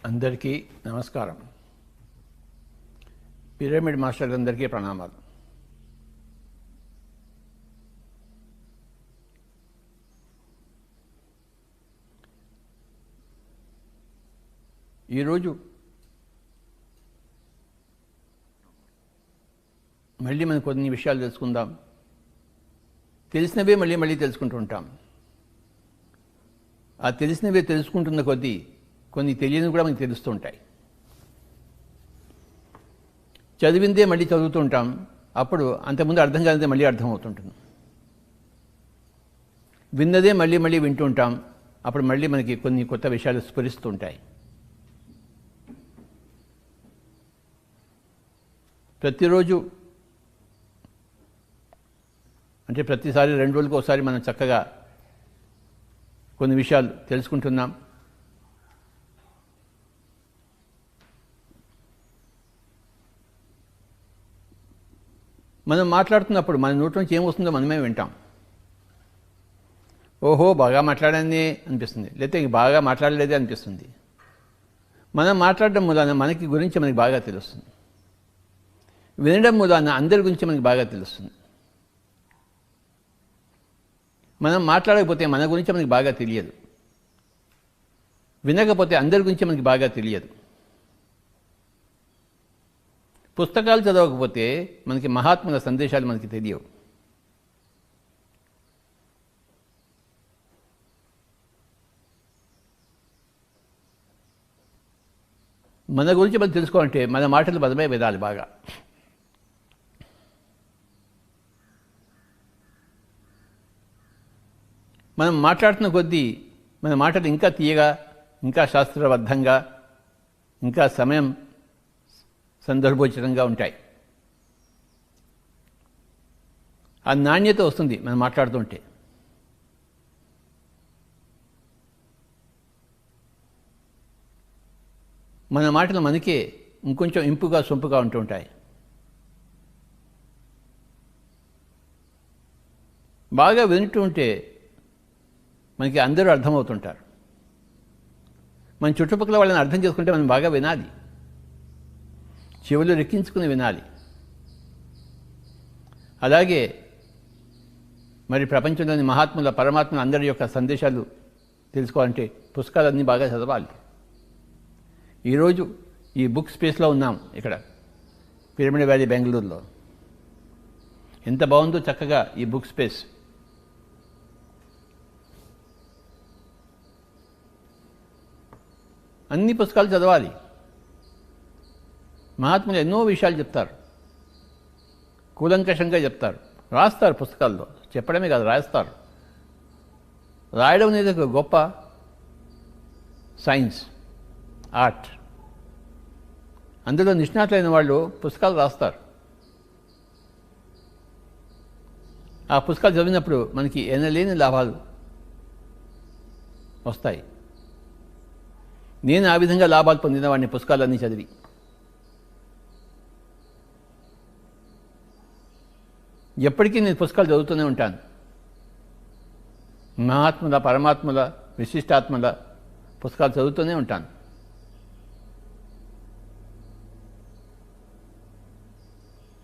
అందరికీ నమస్కారం. పిరమిడ్ మాస్టర్లందరికీ ప్రణామాలు. ఈరోజు మళ్ళీ మనం కొన్ని విషయాలు తెలుసుకుందాం. తెలిసినవే మళ్ళీ తెలుసుకుంటూ ఉంటాం. ఆ తెలిసినవే తెలుసుకుంటున్న కొద్దీ కొన్ని తెలియనివి కూడా మనకు తెలుస్తూ ఉంటాయి. చదివిందే మళ్ళీ చదువుతూ ఉంటాం. అప్పుడు అంతకుముందు అర్థం కానిదే మళ్ళీ అర్థం అవుతుంటుంది. విన్నదే మళ్ళీ వింటూ ఉంటాం. అప్పుడు మళ్ళీ మనకి కొన్ని కొత్త విషయాలు స్ఫురిస్తూ ఉంటాయి. ప్రతిరోజు అంటే ప్రతిసారి 2 రోజులకు ఒకసారి మనం చక్కగా కొన్ని విషయాలు తెలుసుకుంటున్నాం. మనం మాట్లాడుతున్నప్పుడు మన నోటి నుంచి ఏమొస్తుందో మనమే వింటాం. ఓహో బాగా మాట్లాడానే అనిపిస్తుంది, లేకపోతే బాగా మాట్లాడలేదే అనిపిస్తుంది. మనం మాట్లాడడం మూలాన మనకి గురించి మనకి బాగా తెలుస్తుంది. వినడం మూలాన అందరి గురించి మనకి బాగా తెలుస్తుంది. మనం మాట్లాడకపోతే మన గురించి మనకి బాగా తెలియదు. వినకపోతే అందరి గురించి మనకి బాగా తెలియదు. పుస్తకాలు చదవకపోతే మనకి మహాత్ముల సందేశాలు మనకి తెలియవు. మన గురించి మనం తెలుసుకోవాలంటే మన మాటలు మనమే వినాలి బాగా. మనం మాట్లాడుతున్న కొద్దీ మన మాటలు ఇంకా తీయగా, ఇంకా శాస్త్రబద్ధంగా, ఇంకా సమయం సందర్భోచితంగా ఉంటాయి. ఆ నాణ్యత వస్తుంది మనం మాట్లాడుతుంటే. మన మాటలు మనకే ఇంకొంచెం ఇంపుగా సొంపుగా ఉంటూ ఉంటాయి. బాగా వింటూ ఉంటే మనకి అందరూ అర్థమవుతుంటారు. మన చుట్టుపక్కల వాళ్ళని అర్థం చేసుకుంటే మనం బాగా వినాలి, చెవులు రెక్కించుకుని వినాలి. అలాగే మరి ప్రపంచంలోని మహాత్ముల పరమాత్మల అందరి యొక్క సందేశాలు తెలుసుకోవాలంటే పుస్తకాలన్నీ బాగా చదవాలి. ఈరోజు ఈ బుక్ స్పేస్లో ఉన్నాం, ఇక్కడ పిరమిడ్ వ్యాలీ బెంగళూరులో. ఎంత బాగుందో చక్కగా ఈ బుక్ స్పేస్. అన్ని పుస్తకాలు చదవాలి. మహాత్ములు ఎన్నో విషయాలు చెప్తారు, కూలంకషంగా చెప్తారు, రాస్తారు పుస్తకాల్లో. చెప్పడమే కాదు, రాస్తారు. రాయడం అనేది ఒక గొప్ప సైన్స్, ఆర్ట్. అందులో నిష్ణాతులైన వాళ్ళు పుస్తకాలు రాస్తారు. ఆ పుస్తకాలు చదివినప్పుడు మనకి ఎనలేని లాభాలు వస్తాయి. నేను ఆ విధంగా లాభాలు పొందిన వాడిని పుస్తకాలన్నీ చదివి. ఎప్పటికీ నేను పుస్తకాలు చదువుతూనే ఉంటాను. మహాత్ముల పరమాత్ముల విశిష్టాత్మల పుస్తకాలు చదువుతూనే ఉంటాను.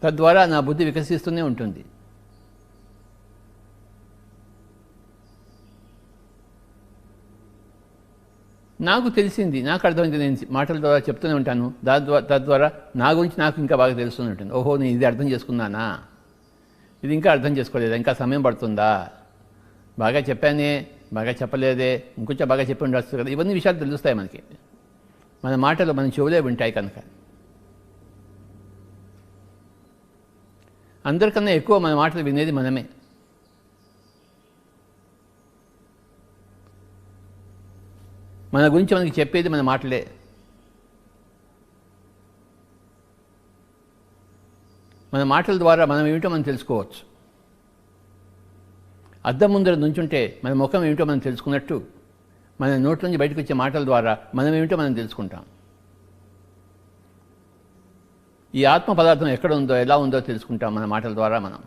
తద్వారా నా బుద్ధి వికసిస్తూనే ఉంటుంది. నాకు తెలిసింది, నాకు అర్థమైంది, నేను మాటల ద్వారా చెప్తూనే ఉంటాను. తద్వారా నా గురించి నాకు ఇంకా బాగా తెలుస్తూనే ఉంటుంది. ఓహో నేను ఇది అర్థం చేసుకున్నానా, ఇది ఇంకా అర్థం చేసుకోలేదా, ఇంకా సమయం పడుతుందా, బాగా చెప్పానే, బాగా చెప్పలేదే, ఇంకొంచెం బాగా చెప్పి ఉండొచ్చు కదా. ఇవన్నీ విషయాలు తెలుస్తాయి మనకి. మన మాటలు మన చెవులే వింటాయి కనుక. అందరికన్నా ఎక్కువ మన మాటలు వినేది మనమే. మన గురించి మనకి చెప్పేది మన మాటలే. మన మాటల ద్వారా మనం ఏమిటో మనం తెలుసుకోవచ్చు. అద్దం ముందర నుంచుంటే మన ముఖం ఏమిటో మనం తెలుసుకున్నట్టు, మన నోట్ల నుంచి బయటకు వచ్చే మాటల ద్వారా మనం ఏమిటో మనం తెలుసుకుంటాం. ఈ ఆత్మ పదార్థం ఎక్కడ ఉందో, ఎలా ఉందో తెలుసుకుంటాం మన మాటల ద్వారా. మనం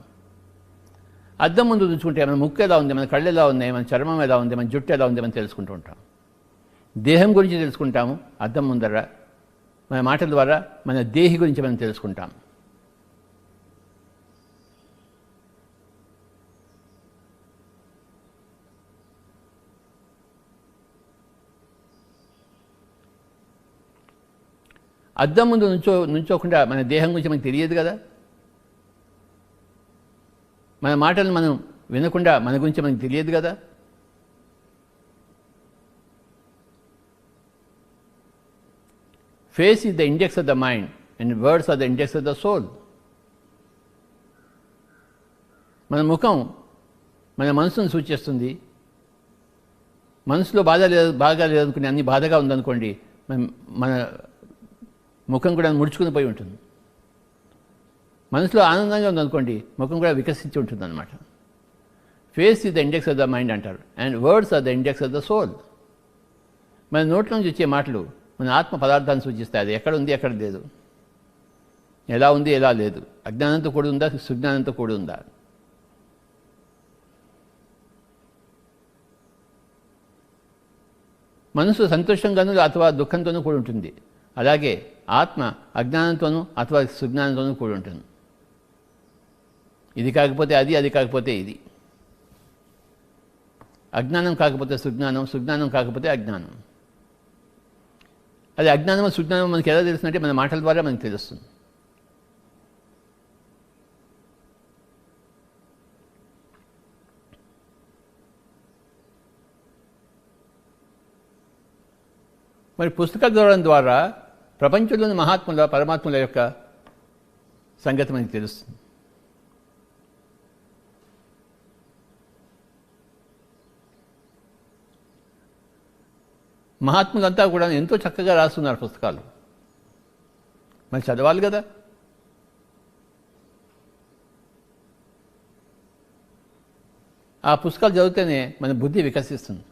అద్దం ముందు చూసుకుంటే మన ముక్కు ఎలా ఉంది, మన కళ్ళు ఎలా ఉన్నాయి, మన చర్మం ఎలా ఉంది, మన జుట్టు ఎలా ఉంది మనం తెలుసుకుంటూ ఉంటాం. దేహం గురించి తెలుసుకుంటాము అద్దం ముందర, మన మాటల ద్వారా మన దేహి గురించి మనం తెలుసుకుంటాం. అద్దం ముందు నుంచోకుండా మన దేహం గురించి మనకు తెలియదు కదా. మన మాటలను మనం వినకుండా మన గురించి మనకు తెలియదు కదా. Face is the index of the mind and words are the index of the soul. మన ముఖం మన మనసును సూచిస్తుంది. మనసులో బాగా లేదనుకుని అన్ని బాధగా ఉందనుకోండి, మన ముఖం కూడా ముడుచుకుని పోయి ఉంటుంది. మనసులో ఆనందంగా ఉందనుకోండి, ముఖం కూడా వికసించి ఉంటుంది అన్నమాట. Face is the index of the mind అంటారు, and words are the index of the soul. మన నోట్ల నుంచి వచ్చే మాటలు మన ఆత్మ పదార్థాన్ని సూచిస్తాయి. అది ఎక్కడ ఉంది, ఎక్కడ లేదు, ఎలా ఉంది, ఎలా లేదు, అజ్ఞానంతో కూడి ఉందా, సుజ్ఞానంతో కూడి ఉందా. మనసు సంతోషంగానూ అథవా దుఃఖంతోనూ కూడి ఉంటుంది. అలాగే ఆత్మ అజ్ఞానంతోనూ అథవా సుజ్ఞానంతోనూ కూడి ఉంటుంది. ఇది కాకపోతే అది, అది కాకపోతే ఇది. అజ్ఞానం కాకపోతే సుజ్ఞానం, సుజ్ఞానం కాకపోతే అజ్ఞానం. అది అజ్ఞానమో సుజ్ఞానమో మనకి ఎలా తెలుస్తుందంటే మన మాటల ద్వారా మనకు తెలుస్తుంది. మరి పుస్తకాలు చదవడం ద్వారా ప్రపంచంలోని మహాత్ముల పరమాత్ముల యొక్క సంగతి మనకి తెలుస్తుంది. మహాత్ములంతా కూడా ఎంతో చక్కగా రాస్తున్నారు పుస్తకాలు, మరి చదవాలి కదా. ఆ పుస్తకాలు చదివితేనే మన బుద్ధి వికసిస్తుంది.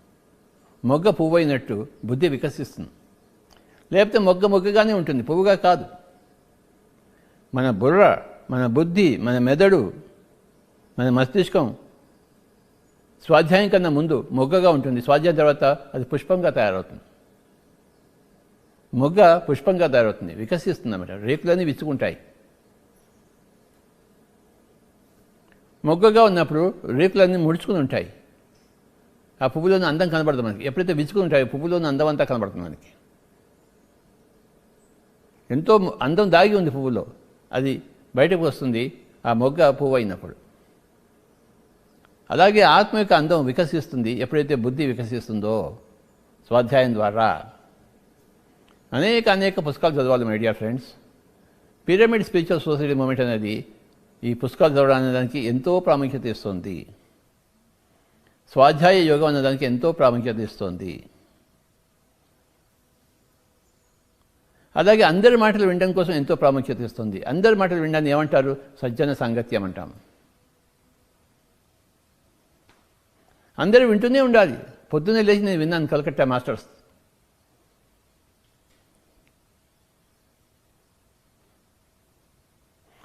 మొగ్గ పువ్వు అయినట్టు బుద్ధి వికసిస్తుంది. లేకపోతే మొగ్గగానే ఉంటుంది, పువ్వుగా కాదు. మన బుర్ర, మన బుద్ధి, మన మెదడు, మన మస్తిష్కం స్వాధ్యాయం కన్నా ముందు మొగ్గగా ఉంటుంది. స్వాధ్యాయం తర్వాత అది పుష్పంగా తయారవుతుంది. మొగ్గ పుష్పంగా తయారవుతుంది, వికసిస్తుంది అన్నమాట. రేకులన్నీ విచ్చుకుంటాయి. మొగ్గగా ఉన్నప్పుడు రేకులన్నీ ముడుచుకుని ఉంటాయి. ఆ పువ్వులోని అందం కనబడుతుంది మనకి. ఎప్పుడైతే విచ్చుకుని ఉంటాయో పువ్వులోని అందం అంతా కనబడుతుంది మనకి. ఎంతో అందం దాగి ఉంది పువ్వులో, అది బయటకు వస్తుంది ఆ మొగ్గ పువ్వు అయినప్పుడు. అలాగే ఆత్మ యొక్క అందం వికసిస్తుంది ఎప్పుడైతే బుద్ధి వికసిస్తుందో స్వాధ్యాయం ద్వారా. అనేక పుస్తకాలు చదవాలి my dear friends. Pyramid spiritual society moment అనేది ఈ పుస్తకాలు చదవడం అనేదానికి ఎంతో ప్రాముఖ్యత ఇస్తుంది. స్వాధ్యాయ యోగం అనేదానికి ఎంతో ప్రాముఖ్యత ఇస్తుంది. అలాగే అందరి మాటలు వినడం కోసం ఎంతో ప్రాముఖ్యత ఇస్తుంది. అందరి మాటలు వినడాన్ని ఏమంటారు? సజ్జన సాంగత్యం అంటాం. అందరూ వింటూనే ఉండాలి. పొద్దున్నే లేచి నేను విన్నాను కలకత్తా మాస్టర్స్.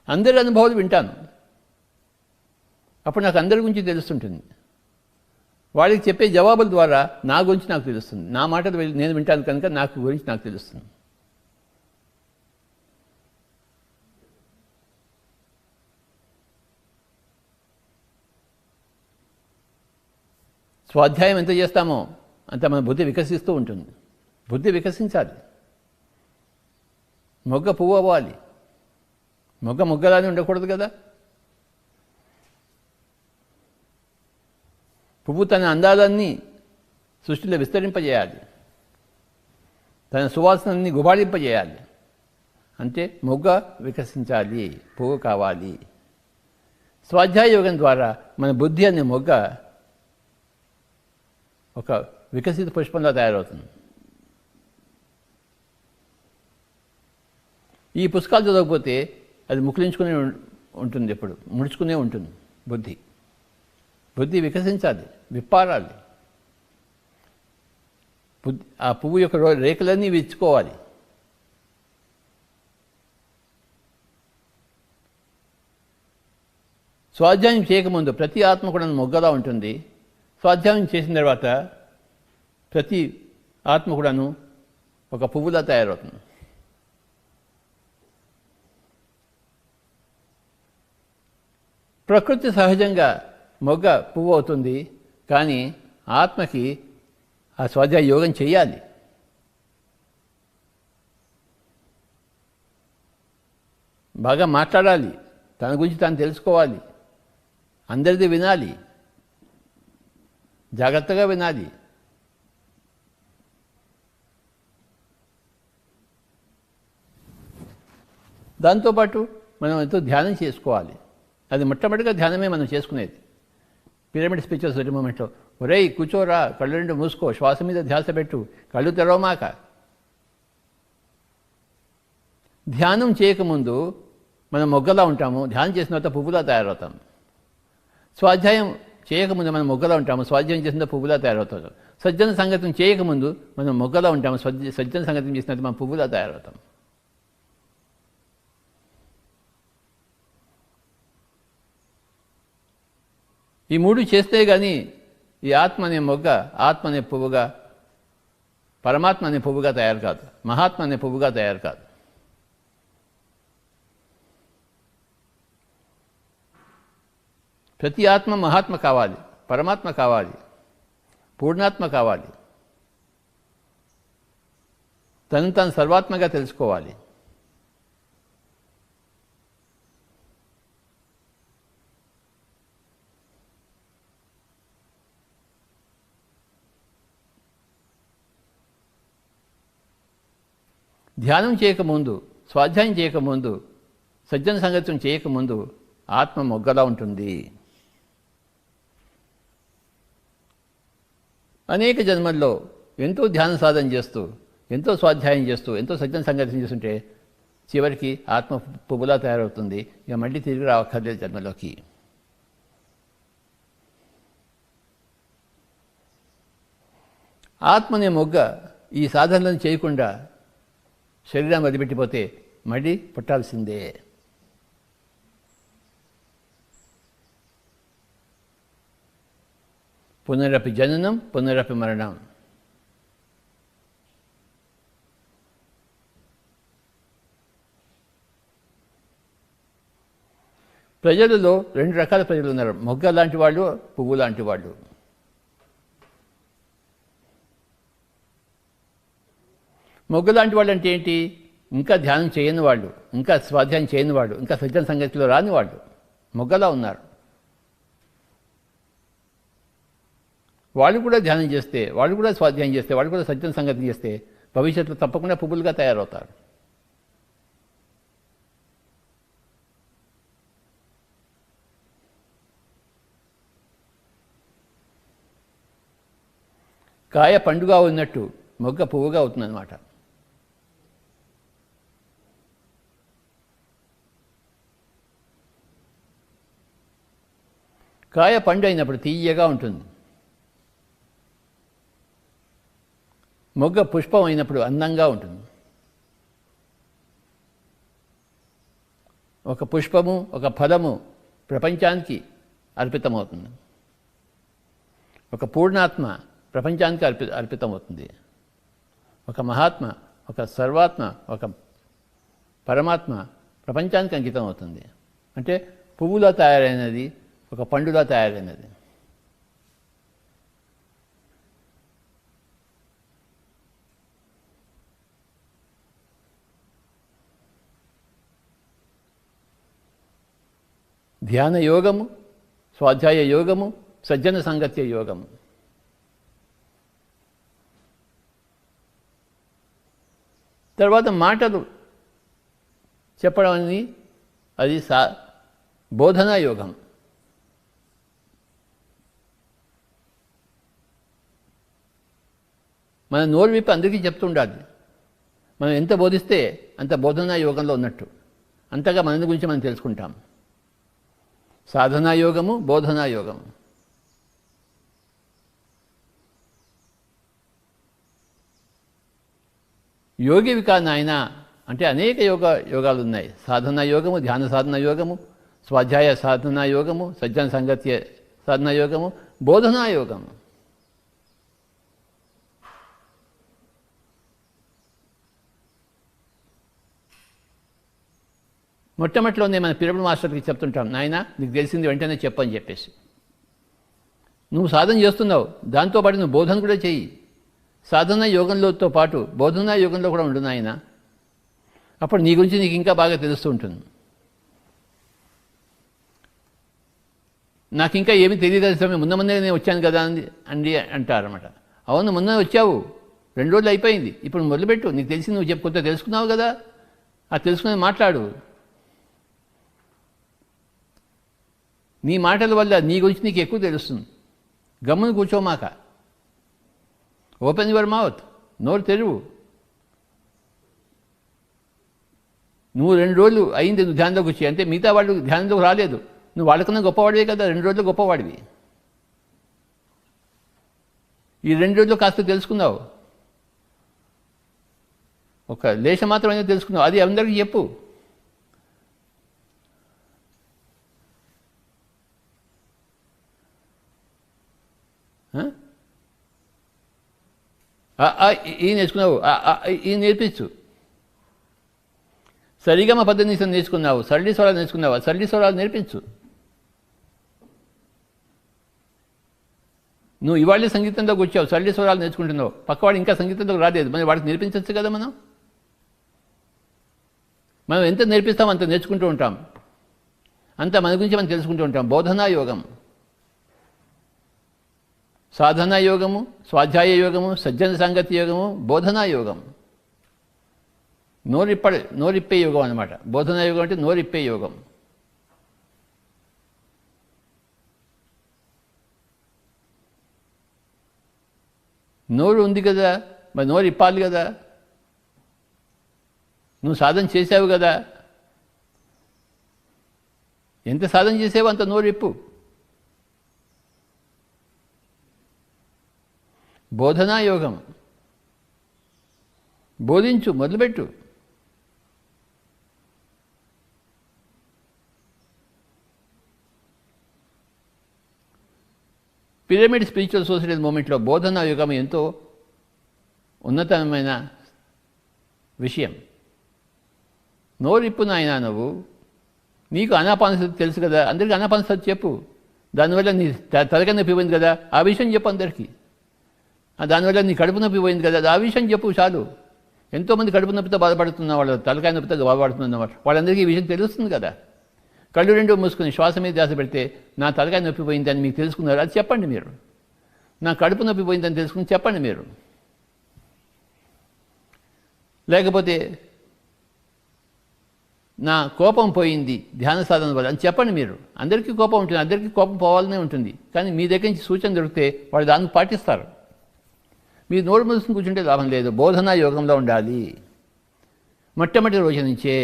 అందరి అనుభవాలు వింటాను. అప్పుడు నాకు అందరి గురించి తెలుస్తుంటుంది. వాళ్ళకి చెప్పే జవాబుల ద్వారా నా గురించి నాకు తెలుస్తుంది. నా మాటలు నేను వింటాను కనుక నాకు గురించి నాకు తెలుస్తుంది. స్వాధ్యాయం ఎంత చేస్తామో అంత మన బుద్ధి వికసిస్తూ ఉంటుంది. బుద్ధి వికసించాలి. మొగ్గ పువ్వు అవ్వాలి. మొగ్గలానే ఉండకూడదు కదా. పువ్వు తన అందాలన్నీ సృష్టిలో విస్తరింపజేయాలి. తన సువాసనని గుబాళింపజేయాలి. అంటే మొగ్గ వికసించాలి, పువ్వు కావాలి. స్వాధ్యాయ యోగం ద్వారా మన బుద్ధి అనే మొగ్గ ఒక వికసిత పుష్పంలా తయారవుతుంది. ఈ పుస్తకాలు చదవకపోతే అది ముకులించుకునే ఉంటుంది, ఎప్పుడు ముడుచుకునే ఉంటుంది బుద్ధి. బుద్ధి వికసించాలి, విప్పారాలి. ఆ పువ్వు యొక్క రేకులన్నీ విచ్చుకోవాలి. స్వాధ్యాయం చేయకముందు ప్రతి ఆత్మ కూడా మొగ్గలా ఉంటుంది. స్వాధ్యాయం చేసిన తర్వాత ప్రతి ఆత్మ కూడాను ఒక పువ్వులా తయారవుతుంది. ప్రకృతి సహజంగా మొగ్గ పువ్వు అవుతుంది, కానీ ఆత్మకి ఆ స్వాధ్యాయ యోగం చేయాలి. బాగా మాట్లాడాలి, తన గురించి తాను తెలుసుకోవాలి, అందరిది వినాలి, జాగ్రత్తగా వినాలి. దాంతోపాటు మనం ఎంతో ధ్యానం చేసుకోవాలి. అది మొట్టమొదటిగా ధ్యానమే మనం చేసుకునేది. పిరమిడ్ స్పీచెస్ మూమెంట్లో ఒరేయ్ కూర్చోరా, కళ్ళు రెండు మూసుకో, శ్వాస మీద ధ్యాస పెట్టు, కళ్ళు తెరవమాక. ధ్యానం చేయకముందు మనం మొగ్గలా ఉంటాము, ధ్యానం చేసిన తర్వాత పువ్వులా తయారవుతాం. స్వాధ్యాయం చేయకముందు మనం మొగ్గలా ఉంటాము, స్వాధ్యాయం చేసిన తర్వాత పువ్వులా తయారవుతాం. సజ్జన సంగతం చేయకముందు మనం మొగ్గలా ఉంటాము, సజ్జన సంగతం చేసిన తర్వాత మనం పువ్వులా తయారవుతాం. ఈ మూడు చేస్తే కానీ ఈ ఆత్మ అనే మొగ్గ ఆత్మ అనే పువ్వుగా, పరమాత్మ అనే పువ్వుగా తయారు కాదు, మహాత్మ అనే పువ్వుగా తయారు కాదు. ప్రతి ఆత్మ మహాత్మ కావాలి, పరమాత్మ కావాలి, పూర్ణాత్మ కావాలి, తను తాను సర్వాత్మగా తెలుసుకోవాలి. ధ్యానం చేయకముందు, స్వాధ్యాయం చేయకముందు, సజ్జన సంగతం చేయకముందు ఆత్మ మొగ్గలా ఉంటుంది. అనేక జన్మల్లో ఎంతో ధ్యాన సాధన చేస్తూ, ఎంతో స్వాధ్యాయం చేస్తూ, ఎంతో సజ్జన సంగతం చేస్తుంటే చివరికి ఆత్మ పువ్వులా తయారవుతుంది. ఇక మళ్ళీ తిరిగి రావక్కర్లేదు జన్మలోకి. ఆత్మనే మొగ్గ ఈ సాధనలను చేయకుండా శరీరం వదిలిపెట్టిపోతే మళ్ళీ పుట్టాల్సిందే. పునరపి జననం పునరపి మరణం. ప్రజలలో రెండు రకాల ప్రజలు ఉన్నారు, మొగ్గ లాంటి వాళ్ళు, పువ్వు లాంటి వాళ్ళు. మొగ్గ లాంటి వాళ్ళు అంటే ఏంటి? ఇంకా ధ్యానం చేయని వాళ్ళు, ఇంకా స్వాధ్యాయం చేయని వాళ్ళు, ఇంకా సజ్జన సంగతిలో రాని వాళ్ళు మొగ్గలా ఉన్నారు. వాళ్ళు కూడా ధ్యానం చేస్తే, వాళ్ళు కూడా స్వాధ్యాయం చేస్తే, వాళ్ళు కూడా సజ్జన సంగతి చేస్తే భవిష్యత్తులో తప్పకుండా పువ్వులుగా తయారవుతారు. కాయ పండుగా ఉన్నట్టు మొగ్గ పువ్వుగా అవుతుందన్నమాట. కాయ పండు అయినప్పుడు తీయగా ఉంటుంది, మొగ్గ పుష్పం అయినప్పుడు అందంగా ఉంటుంది. ఒక పుష్పము, ఒక ఫలము ప్రపంచానికి అర్పితమవుతుంది. ఒక పూర్ణాత్మ ప్రపంచానికి అర్పితమవుతుంది. ఒక మహాత్మ, ఒక సర్వాత్మ, ఒక పరమాత్మ ప్రపంచానికి అంకితం అవుతుంది. అంటే పువ్వులా తయారైనది ఒక పండులా తయారైనది. ధ్యాన యోగము, స్వాధ్యాయ యోగము, సజ్జన సంగత్య యోగము. తర్వాత మాటలు చెప్పడం అనేది అది బోధనా యోగం. మన నోరు విప్పి అందరికీ చెప్తుండాలి. మనం ఎంత బోధిస్తే అంత బోధనా యోగంలో ఉన్నట్టు, అంతగా మన గురించి మనం తెలుసుకుంటాం. సాధనా యోగము, బోధనా యోగము. యోగివి కా నాయన అంటే అనేక యోగాలు ఉన్నాయి. సాధనా యోగము, ధ్యాన సాధన యోగము, స్వాధ్యాయ సాధనా యోగము, సజ్జన సంగత్య సాధనా యోగము, బోధనా యోగము. మొట్టమొదటిలోనే మన పిరమిడ్ మాస్టర్కి చెప్తుంటాం, నాయన నీకు తెలిసింది వెంటనే చెప్పు అని చెప్పేసి. నువ్వు సాధన చేస్తున్నావు, దాంతోపాటు నువ్వు బోధన కూడా చెయ్యి. సాధన యోగంలోతో పాటు బోధనా యోగంలో కూడా ఉండు నాయన. అప్పుడు నీ గురించి నీకు ఇంకా బాగా తెలుస్తూ ఉంటుంది. నాకు ఇంకా ఏమీ తెలియదు సమయం ముందే నేను వచ్చాను కదా అండి అంటారన్నమాట. అవును, మొన్న వచ్చావు, 2 రోజులు అయిపోయింది, ఇప్పుడు మొదలుపెట్టు. నీకు తెలిసి నువ్వు కొంత తెలుసుకున్నావు కదా, ఆ తెలుసుకుని మాట్లాడు. నీ మాటల వల్ల నీ గురించి నీకు ఎక్కువ తెలుస్తుంది. గమ్మున కూర్చోమాక, ఓపెన్ యువర్ మౌత్, నోరు తెరువు. నువ్వు 2 రోజులు అయింది నువ్వు ధ్యానంలోకి వచ్చి, అంటే మిగతా వాళ్ళు ధ్యానంలోకి రాలేదు. నువ్వు వాళ్ళకన్నా గొప్పవాడివే కదా, 2 రోజులు గొప్పవాడివి. ఈ 2 రోజులు కాస్త తెలుసుకున్నావు, ఒక లేశ మాత్రమైనా తెలుసుకున్నావు, అది అందరికీ చెప్పు. ఈ నేర్చుకున్నావు, ఈ నేర్పించు. సరిగమ పద్ధతి నేర్చుకున్నావు, సరళి స్వరాలు నేర్చుకున్నావు, సరళి స్వరాలు నేర్పించు. నువ్వు ఇవాళే సంగీతంలోకి వచ్చావు, సరళి స్వరాలు నేర్చుకుంటున్నావు, పక్కవాడు ఇంకా సంగీతంలోకి రాలేదు, మరి వాడికి నేర్పించవచ్చు కదా. మనం ఎంత నేర్పిస్తాం అంత నేర్చుకుంటూ ఉంటాం, అంత మన గురించి మనం తెలుసుకుంటూ ఉంటాం. బోధనా యోగం, సాధనా యోగము, స్వాధ్యాయ యోగము, సజ్జన సంగతి యోగము, బోధనా యోగం. నోరిప్పే యోగం అన్నమాట. బోధనా యోగం అంటే నోరిప్పే యోగం. నోరు ఉంది కదా, మరి నోరు ఇప్పాలి కదా. నువ్వు సాధన చేసావు కదా, ఎంత సాధన చేసావో అంత నోరు ఇప్పు. బోధనా యోగం, బోధించు, మొదలుపెట్టు. పిరమిడ్ స్పిరిచువల్ సొసైటీ మూమెంట్లో బోధనా యోగం ఎంతో ఉన్నతమైన విషయం. నోరిప్పు నాయనా, నువ్వు నీకు అనాపానసతి తెలుసు కదా, అందరికీ అనాపానసతి చెప్పు. దానివల్ల నీ తలకాయ నొప్పి పోయింది కదా, ఆ విషయం చెప్పు అందరికీ. దానివల్ల నీ కడుపు నొప్పి పోయింది కదా, ఆ విషయం చెప్పు చాలు. ఎంతోమంది కడుపు నొప్పితో బాధపడుతున్న వాళ్ళు, తలకాయ నొప్పితో బాధపడుతున్న వాళ్ళందరికీ ఈ విషయం తెలుస్తుంది కదా. కళ్ళు 2 మూసుకుని శ్వాస మీద ధ్యాస పెడితే నా తలకాయ నొప్పి పోయిందని మీకు తెలుసుకున్నారు, అది చెప్పండి మీరు. నా కడుపు నొప్పి పోయిందని తెలుసుకుని చెప్పండి మీరు. లేకపోతే నా కోపం పోయింది ధ్యాన సాధన వల్ల అని చెప్పండి మీరు. అందరికీ కోపం ఉంటుంది, అందరికీ కోపం పోవాలనే ఉంటుంది, కానీ మీ దగ్గర నుంచి సూచన దొరికితే వాళ్ళు దాన్ని పాటిస్తారు. మీరు నోరు మూసుకుని కూర్చుంటే లాభం లేదు. బోధనా యోగంలో ఉండాలి. మొట్టమొదటి రోజు నుంచే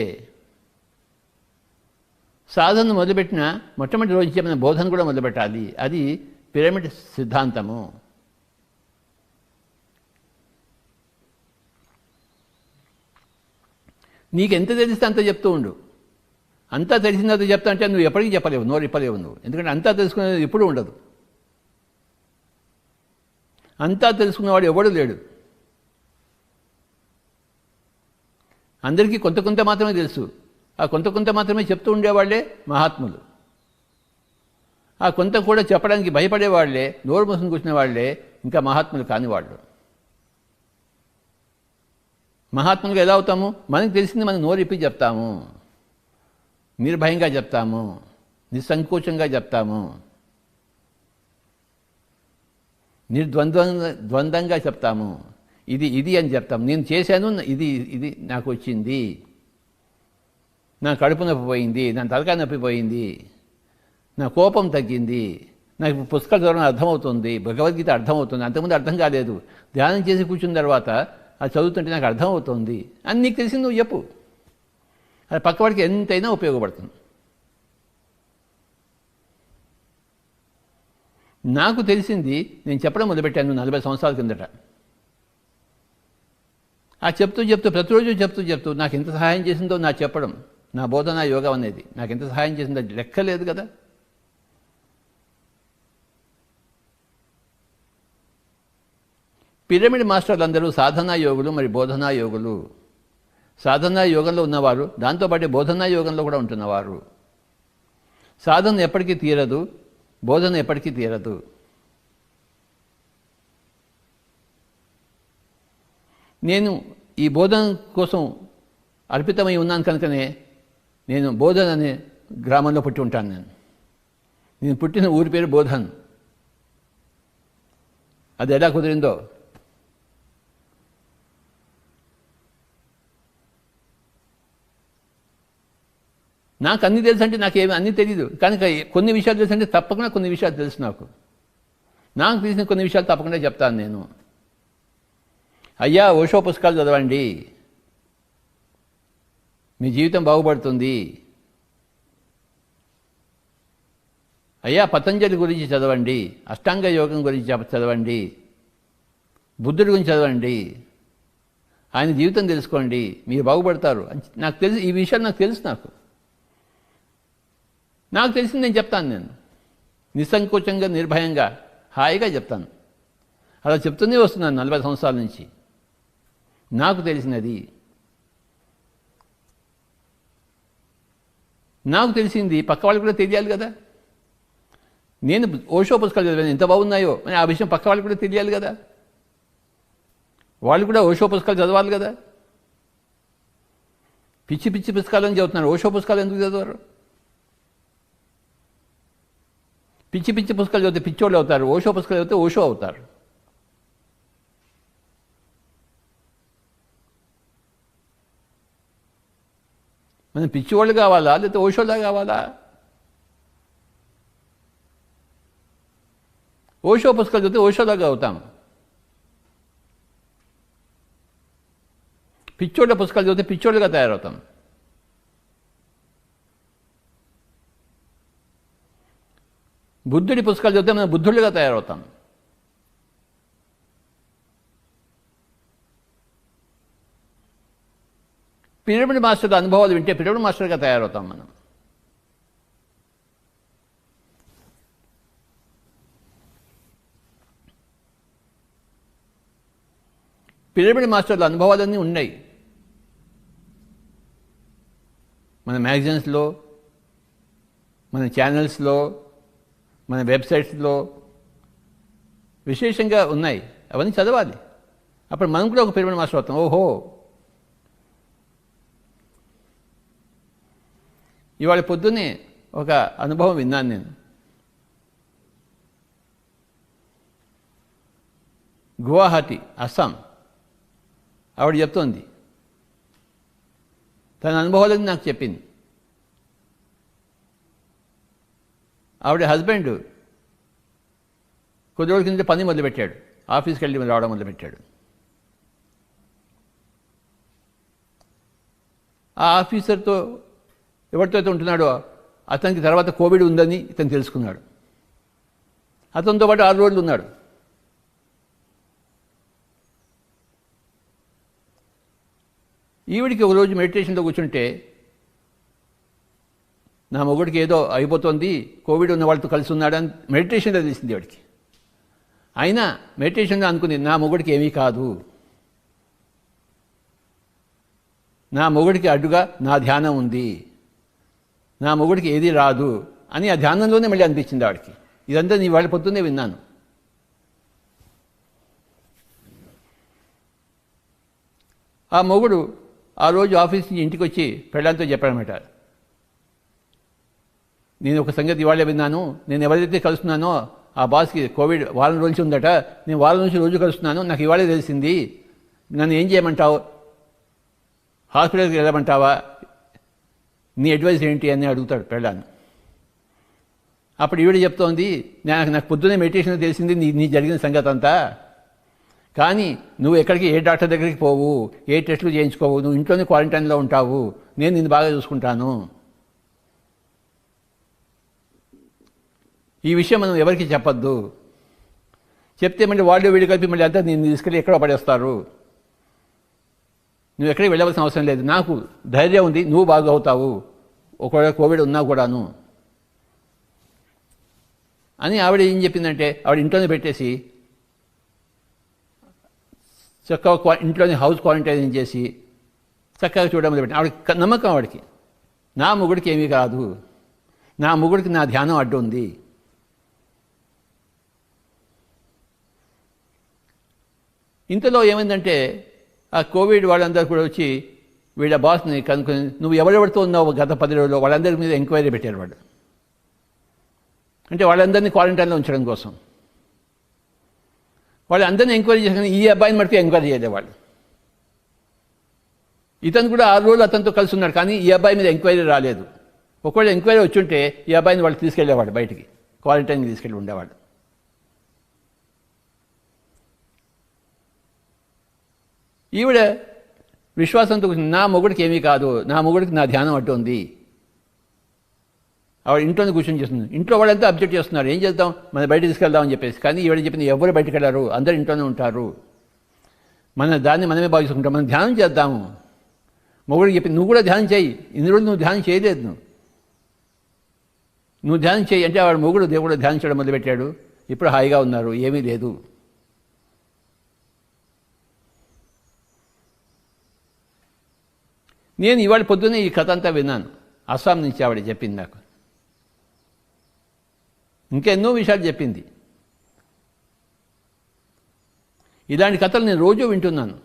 సాధన మొదలుపెట్టిన మొట్టమొదటి రోజు నుంచే మన బోధన కూడా మొదలుపెట్టాలి. అది పిరమిడ్ సిద్ధాంతము. నీకు ఎంత తెలిస్తే అంత చెప్తూ ఉండు. అంతా తెలిసినంత చెప్తా అంటే నువ్వు ఎప్పటికీ చెప్పలేవు, నోరు ఇప్పలేవు నువ్వు. ఎందుకంటే అంతా తెలుసుకునేది ఎప్పుడూ ఉండదు. అంతా తెలుసుకున్నవాడు ఎవడు లేడు. అందరికీ కొంత కొంత మాత్రమే తెలుసు. ఆ కొంత కొంత మాత్రమే చెప్తూ ఉండేవాళ్లే మహాత్ములు. ఆ కొంత కూడా చెప్పడానికి భయపడేవాళ్లే, నోరు మూసుకుని కూర్చునే వాళ్లే ఇంకా మహాత్ములు కాని వాళ్ళు. మహాత్ములుగా ఎలా అవుతాము? మనకు తెలిసింది మనం నోరిప్పి చెప్తాము, నిర్భయంగా చెప్తాము, నిస్సంకోచంగా చెప్తాము, ద్వంద్వంగా చెప్తాము. ఇది అని చెప్తాము. నేను చేశాను, ఇది నాకు వచ్చింది, నా కడుపు నొప్పి పోయింది, నా తలకాయ నొప్పి పోయింది, నా కోపం తగ్గింది, నాకు పుస్తకాలు చదవడం అర్థమవుతుంది, భగవద్గీత అర్థమవుతుంది, అంతకుముందు అర్థం కాలేదు, ధ్యానం చేసి కూర్చున్న తర్వాత అది చదువుతుంటే నాకు అర్థమవుతుంది అని నీకు తెలిసింది నువ్వు చెప్పు. అది పక్కవాడికి ఎంతైనా ఉపయోగపడుతుంది. నాకు తెలిసింది నేను చెప్పడం మొదలుపెట్టాను 40 సంవత్సరాల కిందట. ఆ చెప్తూ ప్రతిరోజు చెప్తూ నాకు ఎంత సహాయం చేసిందో నా చెప్పడం, నా బోధన యోగం అనేది నాకు ఎంత సహాయం చేసిందో లెక్కలేదు కదా. పిరమిడ్ మాస్టర్లు అందరూ సాధనా యోగులు, మరి బోధనా యోగులు. సాధనా యోగంలో ఉన్నవారు, దాంతోపాటు బోధనా యోగంలో కూడా ఉంటున్నవారు. సాధన ఎప్పటికీ తీరదు, బోధన ఎప్పటికీ తీరదు. నేను ఈ బోధన కోసం అర్పితమై ఉన్నాను కనుకనే నేను బోధన్ అనే గ్రామంలో పుట్టి ఉంటాను. నేను పుట్టిన ఊరి పేరు బోధన్. అది ఎలా కుదిరిందో నాకు అన్నీ తెలుసు అంటే నాకేమి అన్నీ తెలియదు, కనుక కొన్ని విషయాలు తెలుసు అంటే తప్పకుండా కొన్ని విషయాలు తెలుసు. నాకు తెలిసిన కొన్ని విషయాలు తప్పకుండా చెప్తాను నేను. అయ్యా, ఓషో పుస్తకాలు చదవండి, మీ జీవితం బాగుపడుతుంది. అయ్యా, పతంజలి గురించి చదవండి, అష్టాంగ యోగం గురించి చదవండి, బుద్ధుడి గురించి చదవండి, ఆయన జీవితం తెలుసుకోండి, మీరు బాగుపడతారు. నాకు తెలుసు, ఈ విషయాలు నాకు తెలుసు. నాకు తెలిసింది నేను చెప్తాను. నేను నిస్సంకోచంగా, నిర్భయంగా, హాయిగా చెప్తాను. అలా చెప్తూనే వస్తున్నాను 40 సంవత్సరాల నుంచి. నాకు తెలిసినది, నాకు తెలిసింది పక్క వాళ్ళకి కూడా తెలియాలి కదా. నేను ఓషో పుస్తకాలు చదివాను, ఎంత బాగున్నాయో అని ఆ విషయం పక్క వాళ్ళకి కూడా తెలియాలి కదా. వాళ్ళు కూడా ఓషో పుస్తకాలు చదవాలి కదా. పిచ్చి పిచ్చి పుస్తకాలని చదువుతున్నారు, ఓషో పుస్తకాలు ఎందుకు చదవరు? పిచ్చి పిచ్చి పుస్తకాలు చదివితే పిచ్చోళ్ళు అవుతారు, ఓషో పుస్తకాలు చదివితే ఓషో అవుతారు. మనం పిచ్చివాళ్ళు కావాలా లేకపోతే ఓషోలా కావాలా? ఓషో పుస్తకాలు చదివితే ఓషోలాగా అవుతాం. పిచ్చోళ్ళ పుస్తకాలు చదివితే పిచ్చోళ్ళుగా తయారవుతాం. బుద్ధుడి పుస్తకాలు చదివితే మనం బుద్ధుళ్ళుగా తయారవుతాం. పిరమిడ్ మాస్టర్ అనుభవాలు వింటే పిరమిడ్ మాస్టర్గా తయారవుతాం మనం. పిరమిడ్ మాస్టర్ల అనుభవాలన్నీ ఉన్నాయి మన మ్యాగజైన్స్లో, మన ఛానల్స్లో, మన వెబ్సైట్స్లో విశేషంగా ఉన్నాయి. అవన్నీ చదవాలి. అప్పుడు మనం కూడా ఒక పిరమిడ్ మాస్టర్ అవుతాం. ఓహో, ఇవాళ పొద్దున్నే ఒక అనుభవం విన్నాను నేను. గువాహటి, అస్సాం ఆవిడ చెప్తోంది, తన అనుభవాలని నాకు చెప్పింది. ఆవిడ హస్బెండ్ కొద్ది రోజుల కింద పని మొదలుపెట్టాడు, ఆఫీస్కి వెళ్ళి రావడం మొదలుపెట్టాడు. ఆ ఆఫీసర్తో ఎవరితో అయితే ఉంటున్నాడో అతనికి తర్వాత కోవిడ్ ఉందని ఇతను తెలుసుకున్నాడు. అతనితో పాటు 6 రోజులు ఉన్నాడు. ఈవిడికి ఒకరోజు మెడిటేషన్లో కూర్చుంటే, నా మొగుడికి ఏదో అయిపోతుంది, కోవిడ్ ఉన్న వాళ్ళతో కలిసి ఉన్నాడని మెడిటేషన్లో తెలిసింది వాడికి. అయినా మెడిటేషన్లో అనుకుంది, నా మొగుడికి ఏమీ కాదు, నా మొగుడికి అడ్డుగా నా ధ్యానం ఉంది, నా మొగుడికి ఏది రాదు అని ఆ ధ్యానంలోనే మళ్ళీ అనిపించింది ఆవిడకి. ఇదంతా నీ వాళ్ళ పొద్దున్నే విన్నాను. ఆ మొగుడు ఆ రోజు ఆఫీస్ నుంచి ఇంటికి వచ్చి పెళ్ళాంతో చెప్పాడనమాట, నేను ఒక సంగతి ఇవాళ విన్నాను, నేను ఎవరైతే కలుస్తున్నానో ఆ బాస్కి కోవిడ్ వారం రోజు ఉందట, నేను వారం నుంచి రోజు కలుస్తున్నాను, నాకు ఇవాళే తెలిసింది, నన్ను ఏం చేయమంటావు, హాస్పిటల్కి వెళ్ళమంటావా, నీ అడ్వైస్ ఏంటి అని అడుగుతాడు పెళ్ళాను. అప్పుడు ఈవిడ చెప్తోంది, నాకు పొద్దున్నే మెడిటేషన్ తెలిసింది నీ జరిగిన సంగతి అంతా, కానీ నువ్వు ఎక్కడికి ఏ డాక్టర్ దగ్గరికి పోవు, ఏ టెస్టులు చేయించుకోవు, నువ్వు ఇంట్లోనే క్వారంటైన్లో ఉంటావు, నేను నిన్ను బాగా చూసుకుంటాను. ఈ విషయం మనం ఎవరికి చెప్పొద్దు, చెప్తే మళ్ళీ వాళ్ళు వీళ్ళు కలిపి మళ్ళీ అంతా నేను తీసుకెళ్ళి ఎక్కడో పడేస్తారు, నువ్వు ఎక్కడికి వెళ్ళవలసిన అవసరం లేదు, నాకు ధైర్యం ఉంది, నువ్వు బాగా అవుతావు, ఒకవేళ కోవిడ్ ఉన్నా కూడాను అని ఆవిడ ఏం చెప్పిందంటే, ఆవిడ ఇంట్లోనే పెట్టేసి చక్కగా ఇంట్లోనే హౌస్ క్వారంటైన్ చేసి చక్కగా చూడడం మొదలుపెట్టింది. ఆవిడ నమ్మకం, ఆవిడకి నా మొగుడికి ఏమీ కాదు, నా మొగుడికి నా ధ్యానం అడ్డు ఉంది. ఇంతలో ఏమైందంటే ఆ కోవిడ్ వాళ్ళందరూ కూడా వచ్చి వీళ్ళ బాస్ని కనుక్కొని, నువ్వు ఎవరెవరితో ఉన్నావు గత 10 రోజుల్లో, వాళ్ళందరి మీద ఎంక్వైరీ పెట్టారు వాళ్ళు. అంటే వాళ్ళందరినీ క్వారంటైన్లో ఉంచడం కోసం వాళ్ళందరినీ ఎంక్వైరీ చేసిన ఈ అబ్బాయిని మటుకు ఎంక్వైరీ చేయలేదు వాళ్ళు. ఇతను కూడా 6 రోజులు అతనితో కలిసి ఉన్నాడు, కానీ ఈ అబ్బాయి మీద ఎంక్వైరీ రాలేదు. ఒకవేళ ఎంక్వైరీ వచ్చి ఉంటే ఈ అబ్బాయిని వాళ్ళు తీసుకెళ్లేవాడు, బయటికి క్వారంటైన్కి తీసుకెళ్ళి ఉండేవాడు. ఈవిడ విశ్వాసంతో నా మొగుడికి ఏమీ కాదు, నా మొగుడికి నా ధ్యానం అడ్డు ఉంది. ఆవిడ ఇంట్లోనే కూర్చొని చేస్తుంది. ఇంట్లో వాళ్ళంతా అబ్జెక్ట్ చేస్తున్నారు, ఏం చేద్దాం, మన బయట తీసుకెళ్దామని చెప్పేసి. కానీ ఈవిడ చెప్పింది ఎవరు బయటకు వెళ్ళారు, అందరూ ఇంట్లోనే ఉంటారు, మన దాన్ని మనమే భావించుకుంటాం, మనం ధ్యానం చేద్దాము. మొగుడికి చెప్పింది, నువ్వు కూడా ధ్యానం చేయి, ఇన్ని రోజులు నువ్వు ధ్యానం చేయలేదు, నువ్వు ధ్యానం చేయి అంటే ఆవిడ మొగుడు దేవుడు ధ్యానం చేయడం మొదలుపెట్టాడు. ఇప్పుడు హాయిగా ఉన్నారు, ఏమీ లేదు. నేను ఇవాళ పొద్దున్నే ఈ కథ అంతా విన్నాను, అస్సాం నుంచి ఆవిడ చెప్పింది నాకు. ఇంకా ఎన్నో విషయాలు చెప్పింది. ఇలాంటి కథలు నేను రోజూ వింటున్నాను,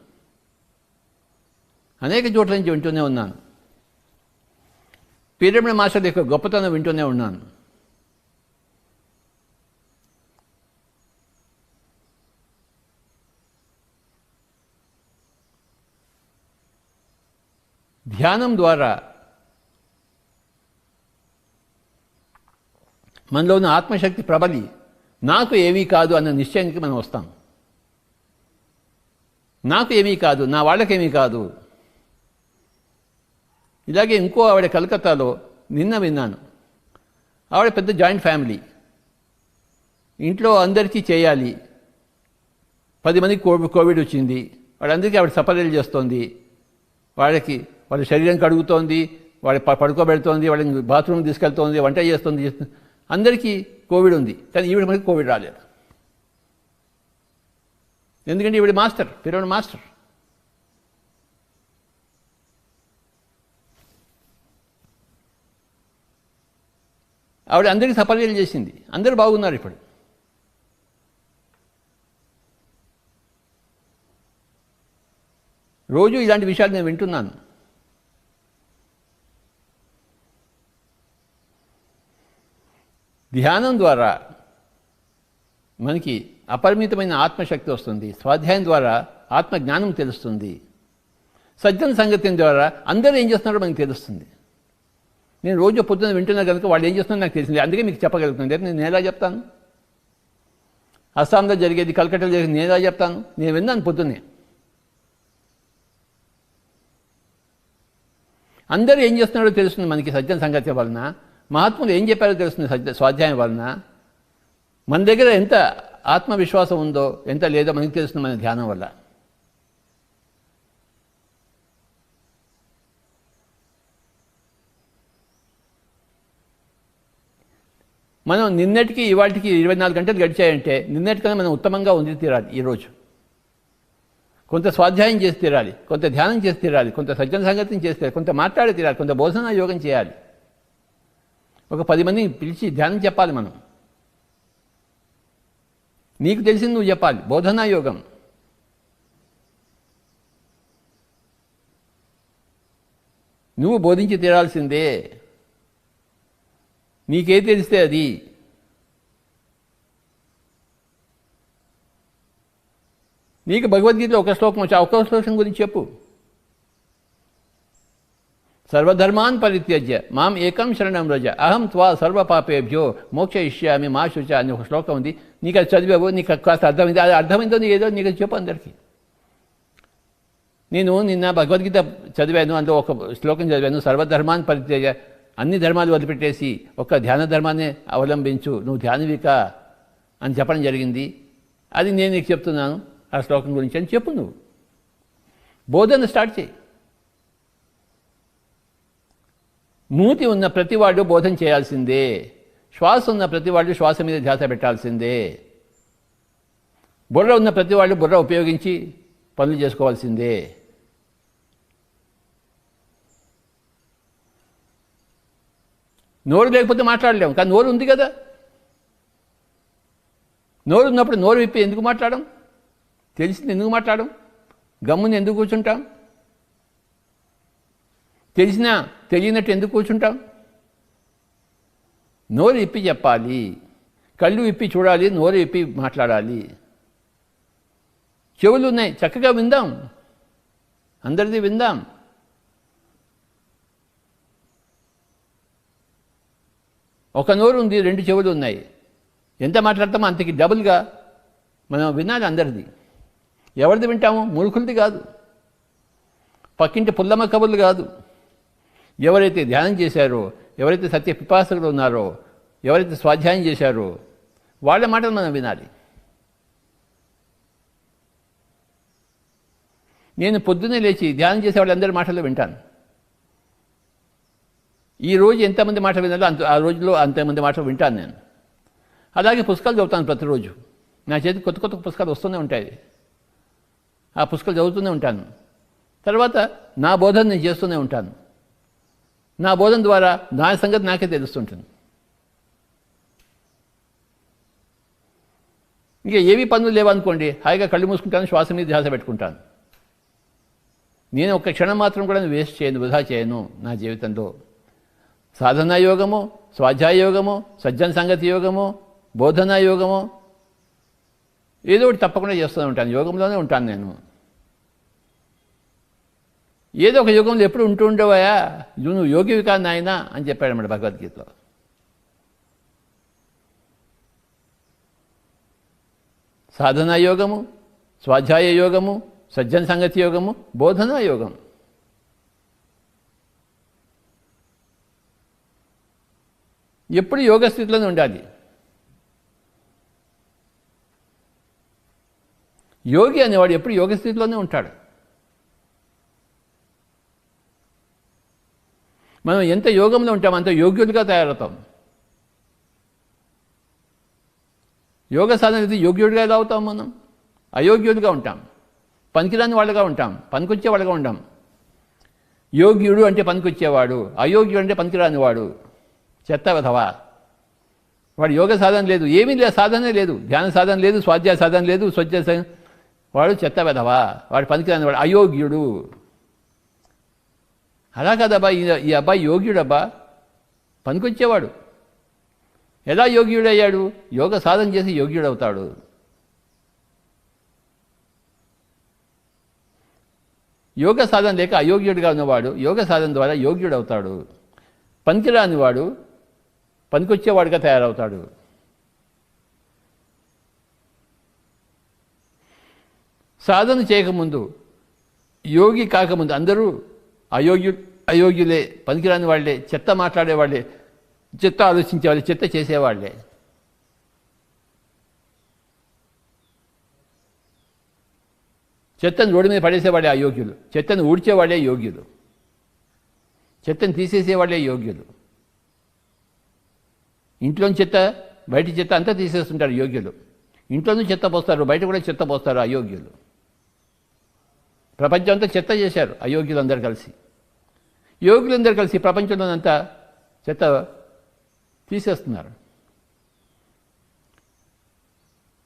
అనేక చోట్ల నుంచి వింటూనే ఉన్నాను. పిరమిడ్ మాస్టర్ యొక్క గొప్పతనం వింటూనే ఉన్నాను. ధ్యానం ద్వారా మనలో ఉన్న ఆత్మశక్తి ప్రబలి నాకు ఏమీ కాదు అన్న నిశ్చయానికి మనం వస్తాం. నాకు ఏమీ కాదు, నా వాళ్ళకేమీ కాదు. ఇలాగే ఇంకో ఆవిడ కలకత్తాలో నిన్న విన్నాను. ఆవిడ పెద్ద జాయింట్ ఫ్యామిలీ, ఇంట్లో అందరికీ చేయాలి. 10 మందికి కోవిడ్ వచ్చింది, వాళ్ళందరికీ ఆవిడ సపరేట్ చేస్తోంది. వాళ్ళ శరీరం కడుగుతోంది, వాళ్ళ పడుకోబెడుతోంది, వాళ్ళని బాత్రూమ్కి తీసుకెళ్తోంది, వంట చేస్తుంది. అందరికీ కోవిడ్ ఉంది, కానీ ఈవిడ మనకి కోవిడ్ రాలేదు. ఎందుకంటే ఈవిడ మాస్టర్, పిరమిడ్ మాస్టర్. ఆవిడ అందరికీ సపర్యలు చేసింది, అందరూ బాగున్నారు. ఇప్పుడు రోజు ఇలాంటి విషయాలు నేను వింటున్నాను. ధ్యానం ద్వారా మనకి అపరిమితమైన ఆత్మశక్తి వస్తుంది. స్వాధ్యాయం ద్వారా ఆత్మజ్ఞానం తెలుస్తుంది. సజ్జన సంగతి ద్వారా అందరూ ఏం చేస్తున్నారో మనకు తెలుస్తుంది. నేను రోజు పొద్దున్న వింటున్నా కనుక వాళ్ళు ఏం చేస్తున్నారో నాకు తెలిసింది, అందుకే మీకు చెప్పగలుగుతుంది. నేను ఎలా చెప్తాను? అస్సాంలో జరిగేది, కలకట్టాలో జరిగేది నేను ఎలా చెప్తాను? నేను విన్నాను పొద్దున్నే. అందరూ ఏం చేస్తున్నారో తెలుస్తుంది మనకి సజ్జన సంగతి వలన. మహాత్ములు ఏం చెప్పారో తెలుస్తుంది స్వాధ్యాయం వలన. మన దగ్గర ఎంత ఆత్మవిశ్వాసం ఉందో ఎంత లేదో మనకి తెలుస్తుంది మన ధ్యానం వల్ల. మనం నిన్నటికి ఇవాటికి 24 గంటలు గడిచాయంటే నిన్నటికన్నా మనం ఉత్తమంగా ఉంది తీరాలి. ఈరోజు కొంత స్వాధ్యాయం చేసి తీరాలి, కొంత ధ్యానం చేసి తీరాలి, కొంత సజ్జన సంగతిని చేసి తీరాలి, కొంత మాట్లాడి తీరాలి, కొంత బోధనా యోగం చేయాలి. ఒక 10 మందిని పిలిచి ధ్యానం చెప్పాలి. మనం నీకు తెలిసింది నువ్వు చెప్పాలి. బోధనా యోగం. నువ్వు బోధించి తీరాల్సిందే. నీకే తెలిస్తే అది. నీకు భగవద్గీతలో ఒక శ్లోకం వచ్చి ఒక్క శ్లోకం గురించి చెప్పు. సర్వధర్మాన్ పరిత్యజ్య మాం ఏకం శరణం వ్రజ అహం త్వా సర్వపాపేభ్యో మోక్షయిష్యామి మా శుచ అని ఒక శ్లోకం ఉంది. నీకు అది చదివావు, నీకు కాస్త అర్థమైంది. అది అర్థమైందో ఏదో నీకు చెప్పు అందరికీ. నేను నిన్న భగవద్గీత చదివాను, అందులో ఒక శ్లోకం చదివాను. సర్వధర్మాన్ పరిత్యజ్య, అన్ని ధర్మాలు వదిలిపెట్టేసి ఒక ధ్యాన ధర్మాన్ని అవలంబించు, నువ్వు ధ్యానవిక అని చెప్పడం జరిగింది. అది నేను నీకు చెప్తున్నాను ఆ శ్లోకం గురించి అని చెప్పు. నువ్వు బోధన స్టార్ట్ చేయి. మూతి ఉన్న ప్రతివాడు బోధన చేయాల్సిందే. శ్వాస ఉన్న ప్రతివాడు శ్వాస మీద ధ్యాస పెట్టాల్సిందే. బుర్ర ఉన్న ప్రతివాడు బుర్ర ఉపయోగించి పనులు చేసుకోవాల్సిందే. నోరు లేకపోతే మాట్లాడలేము, కానీ నోరు ఉంది కదా. నోరు ఉన్నప్పుడు నోరు విప్పి ఎందుకు మాట్లాడడం? తెలిసింది ఎందుకు మాట్లాడడం? గమ్ముని ఎందుకు కూర్చుంటాం? తెలిసినా తెలియనట్టు ఎందుకు కూర్చుంటాం? నోరు విప్పి చెప్పాలి, కళ్ళు విప్పి చూడాలి, నోరు విప్పి మాట్లాడాలి. చెవులు ఉన్నాయి, చక్కగా విందాం, అందరిది విందాం. ఒక నోరు ఉంది, 2 చెవులు ఉన్నాయి, ఎంత మాట్లాడతామో అంతకి డబుల్గా మనం వినాలి అందరిది. ఎవరిది వింటాము? మూర్ఖులది కాదు, పక్కింటి పుల్లమ్మ కబుర్లు కాదు. ఎవరైతే ధ్యానం చేశారో, ఎవరైతే సత్య పిపాసకులు ఉన్నారో, ఎవరైతే స్వాధ్యాయం చేశారో వాళ్ళ మాటలు మనం వినాలి. నేను పొద్దున్నే లేచి ధ్యానం చేసే వాళ్ళందరి మాటలు వింటాను. ఈ రోజు ఎంతమంది మాట వినాలో ఆ రోజులో అంతమంది మాటలు వింటాను నేను. అలాగే పుస్తకాలు చదువుతాను ప్రతిరోజు. నా చేతికి కొత్త కొత్త పుస్తకాలు వస్తూనే ఉంటాయి, ఆ పుస్తకాలు చదువుతూనే ఉంటాను. తర్వాత నా బోధన నేను చేస్తూనే ఉంటాను. నా బోధన ద్వారా నా సంగతి నాకే తెలుస్తుంటుంది. ఇంకా ఏవి పనులు లేవనుకోండి, హాయిగా కళ్ళు మూసుకుంటాను, శ్వాస మీద ధ్యాస పెట్టుకుంటాను. నేను ఒక్క క్షణం మాత్రం కూడా వేస్ట్ చేయను, వృధా చేయను నా జీవితంలో. సాధనా యోగము, స్వాధ్యాయ యోగము, సజ్జన సంగతి యోగము, బోధనా యోగము, ఏదో ఒకటి తప్పకుండా చేస్తూనే ఉంటాను. యోగంలోనే ఉంటాను నేను. ఏదో ఒక యోగంలో ఎప్పుడు ఉంటూ ఉండేవాయా, నువ్వు యోగివి కాదు నాయనా అని చెప్పాడు అన్నమాట భగవద్గీతలో. సాధనా యోగము, స్వాధ్యాయ యోగము, సజ్జన సంగతి యోగము, బోధనా యోగం. ఎప్పుడు యోగ స్థితిలోనే ఉండాలి. యోగి అనేవాడు ఎప్పుడు యోగ స్థితిలోనే ఉంటాడు. మనం ఎంత యోగంలో ఉంటామో అంత యోగ్యులుగా తయారవుతాం. యోగ సాధన అయితే యోగ్యుడిగా ఎలా అవుతాం? మనం అయోగ్యులుగా ఉంటాం, పనికిరాని వాళ్ళగా ఉంటాం, పనికొచ్చే వాళ్ళగా ఉంటాం. యోగ్యుడు అంటే పనికొచ్చేవాడు, అయోగ్యుడు అంటే పనికిరానివాడు, చెత్త వెధవా. వాడు యోగ సాధన లేదు, ఏమీ లేదు, సాధనే లేదు, ధ్యాన సాధన లేదు, స్వాధ్యాయ సాధన లేదు, వాడు చెత్త వెధవా, వాడు పనికిరానివాడు, అయోగ్యుడు. అలా కదబ్బా, ఈ అబ్బాయి యోగ్యుడబ్బా, పనికొచ్చేవాడు. ఎలా యోగ్యుడయ్యాడు? యోగ సాధన చేసి యోగ్యుడవుతాడు. యోగ సాధన లేక అయోగ్యుడిగా ఉన్నవాడు యోగ సాధన ద్వారా యోగ్యుడవుతాడు. పనికిరానివాడు పనికొచ్చేవాడుగా తయారవుతాడు. సాధన చేయకముందు, యోగి కాకముందు అందరూ అయోగ్యులే, పనికిరాని వాళ్ళే, చెత్త మాట్లాడేవాళ్ళే, చెత్త ఆలోచించేవాళ్ళే, చెత్త చేసేవాళ్ళే. చెత్తను రోడ్డు మీద పడేసేవాళ్ళే అయోగ్యులు, చెత్తను ఊడ్చేవాళ్ళే యోగ్యులు, చెత్తను తీసేసేవాళ్ళే యోగ్యులు. ఇంట్లోని చెత్త బయట చెత్త అంతా తీసేస్తుంటారు యోగ్యులు. ఇంట్లోనూ చెత్త పోస్తారు, బయట కూడా చెత్త పోస్తారు అయోగ్యులు. ప్రపంచం అంతా చెత్త చేశారు అయోగ్యులందరూ కలిసి. యోగులందరూ కలిసి ప్రపంచంలోనంతా చెత్త తీసేస్తున్నారు.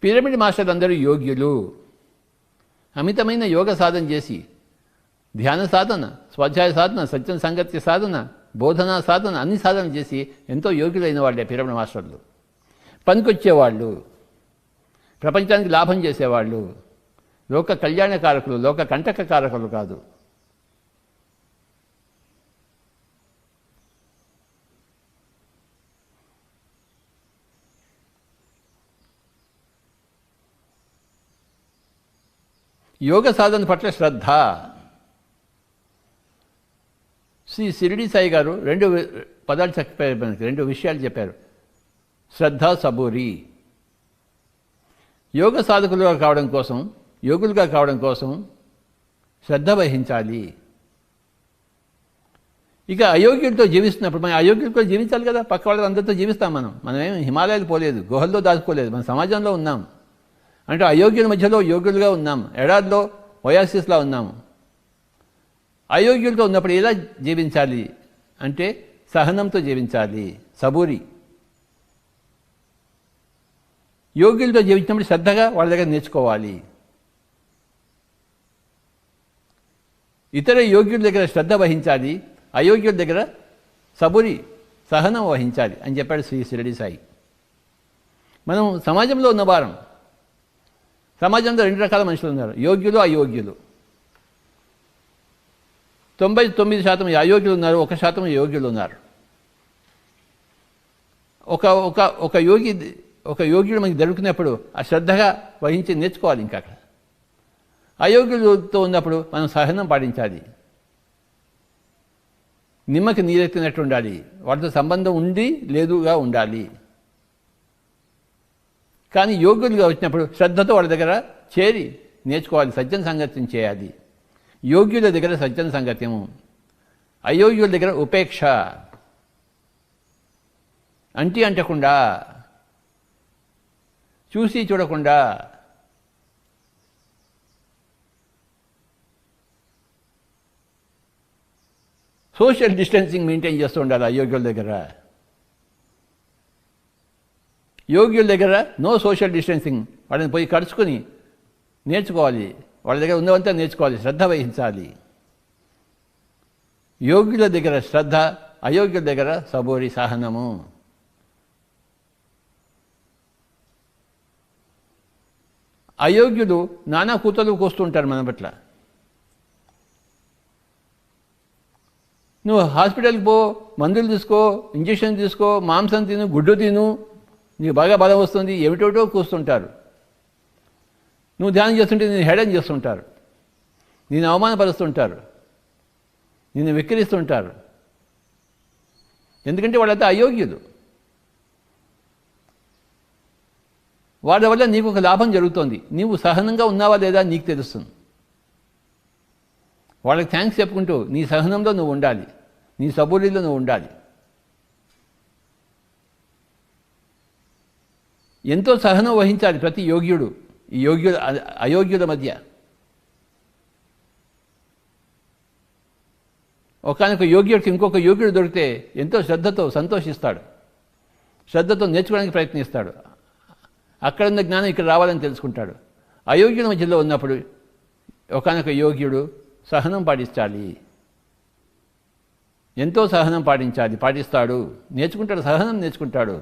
పిరమిడ్ మాస్టర్లు అందరూ యోగ్యులు. అమితమైన యోగ సాధన చేసి, ధ్యాన సాధన, స్వాధ్యాయ సాధన, సత్యం సంగతి సాధన, బోధనా సాధన, అన్ని సాధన చేసి ఎంతో యోగ్యులైన వాళ్ళే పిరమిడ్ మాస్టర్లు. పనికొచ్చేవాళ్ళు, ప్రపంచానికి లాభం చేసేవాళ్ళు, లోక కళ్యాణకారకులు, లోక కంటకకారకులు కాదు. యోగ సాధన పట్ల శ్రద్ధ. శ్రీ షిరిడి సాయి గారు 2 పదాలు చెప్పారు, మనకి 2 విషయాలు చెప్పారు. శ్రద్ధ, సబూరి. యోగ సాధకులుగా కావడం కోసం, యోగులుగా కావడం కోసం శ్రద్ధ వహించాలి. ఇక అయోగ్యులతో జీవిస్తున్నప్పుడు మనం అయోగ్యులతో జీవించాలి కదా. పక్క వాళ్ళందరితో జీవిస్తాం. మనమేం హిమాలయాలు పోలేదు, గుహల్లో దాచుకోలేదు, మన సమాజంలో ఉన్నాం. అంటే అయోగ్యుల మధ్యలో యోగ్యులుగా ఉన్నాం, ఎడారిలో ఒయాసిస్లా ఉన్నాము. అయోగ్యులతో ఉన్నప్పుడు ఎలా జీవించాలి అంటే సహనంతో జీవించాలి, సబూరి. యోగ్యులతో జీవించినప్పుడు శ్రద్ధగా వాళ్ళ దగ్గర నేర్చుకోవాలి. ఇతర యోగ్యుల దగ్గర శ్రద్ధ వహించాలి, అయోగ్యుల దగ్గర సబూరి సహనం వహించాలి అని చెప్పాడు శ్రీ షిరిడి సాయి. మనం సమాజంలో ఉన్నవారం. సమాజంలో 2 రకాల మనుషులు ఉన్నారు, యోగ్యులు, అయోగ్యులు. 99% అయోగ్యులు ఉన్నారు, 1% యోగ్యులు ఉన్నారు. ఒక యోగ్యుడు మనకి దొరికినప్పుడు ఆ శ్రద్ధగా వహించి నేర్చుకోవాలి. ఇంకా అక్కడ అయోగ్యులతో ఉన్నప్పుడు మనం సహనం పాటించాలి, నిమ్మకి నీరెత్తినట్టు ఉండాలి, వాటితో సంబంధం ఉండి లేదుగా ఉండాలి. కానీ యోగ్యులుగా వచ్చినప్పుడు శ్రద్ధతో వాళ్ళ దగ్గర చేరి నేర్చుకోవాలి, సజ్జన సంగత్యం చేయాలి. యోగ్యుల దగ్గర సజ్జన సంగత్యము, అయోగ్యుల దగ్గర ఉపేక్ష, అంటకుండా, చూసి చూడకుండా. సోషల్ డిస్టెన్సింగ్ మెయింటైన్ చేస్తూ ఉండాలి అయోగ్యుల దగ్గర. యోగ్యుల దగ్గర నో సోషల్ డిస్టెన్సింగ్. వాళ్ళని పోయి కడుచుకొని నేర్చుకోవాలి, వాళ్ళ దగ్గర ఉన్నవంతా నేర్చుకోవాలి, శ్రద్ధ వహించాలి. యోగ్యుల దగ్గర శ్రద్ధ, అయోగ్యుల దగ్గర సబూరి సహనము. అయోగ్యులు నానా కూతలు కూస్తుంటారు మన పట్ల. నువ్వు హాస్పిటల్కి పో, మందులు తీసుకో, ఇంజక్షన్ తీసుకో, మాంసం తిను, గుడ్డు తిను, నీకు బాగా బలం వస్తుంది, ఏమిటోటో కూస్తుంటారు. నువ్వు ధ్యానం చేస్తుంటే నేను హేళన చేస్తుంటారు, నేను అవమానపరుస్తుంటారు, నిన్ను వెక్కిరిస్తుంటారు. ఎందుకంటే వాళ్ళంతా అయోగ్యులు. వాళ్ళ వల్ల నీకు ఒక లాభం జరుగుతోంది, నీవు సహనంగా ఉన్నావా లేదా నీకు తెలుస్తుంది. వాళ్ళకి థ్యాంక్స్ చెప్పుకుంటూ నీ సహనంలో నువ్వు ఉండాలి, నీ సబూరిలో నువ్వు ఉండాలి. ఎంతో సహనం వహించాలి ప్రతి యోగ్యుడు ఈ అయోగ్యుల మధ్య. ఒకనొక యోగ్యుడికి ఇంకొక యోగ్యుడు దొరికితే ఎంతో శ్రద్ధతో సంతోషిస్తాడు, శ్రద్ధతో నేర్చుకోవడానికి ప్రయత్నిస్తాడు. అక్కడున్న జ్ఞానం ఇక్కడ రావాలని తెలుసుకుంటాడు. అయోగ్యుల మధ్యలో ఉన్నప్పుడు ఒకనొక యోగ్యుడు సహనం పాటించాలి, ఎంతో సహనం పాటిస్తాడు, నేర్చుకుంటాడు, సహనం నేర్చుకుంటాడు.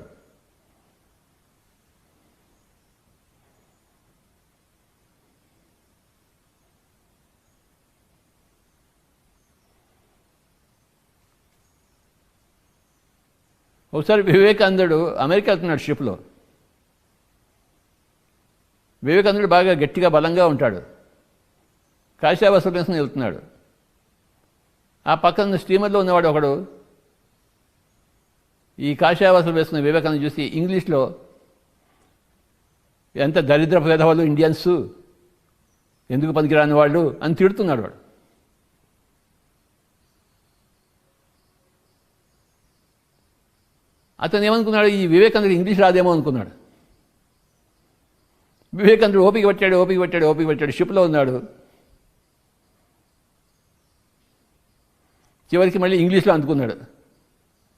ఒకసారి వివేకానందుడు అమెరికా వెళ్తున్నాడు షిప్లో. వివేకానందుడు బాగా గట్టిగా బలంగా ఉంటాడు, కాషాయ వస్త్రం వేసుకుని వెళ్తున్నాడు. ఆ పక్కన స్టీమర్లో ఉన్నవాడు ఒకడు ఈ కాషాయ వస్త్రం వేసుకున్న వివేకానంద చూసి ఇంగ్లీష్లో, ఎంత దరిద్రపు వేధవాళ్ళు ఇండియన్స్, ఎందుకు పనికిరాని వాళ్ళు అని తిడుతున్నాడు వాడు. అతను ఏమనుకున్నాడు, ఈ వివేకానందుడు ఇంగ్లీష్ రాదేమో అనుకున్నాడు. వివేకానందుడు ఓపిక పట్టాడు, షిప్లో ఉన్నాడు. చివరికి మళ్ళీ ఇంగ్లీష్లో అందుకున్నాడు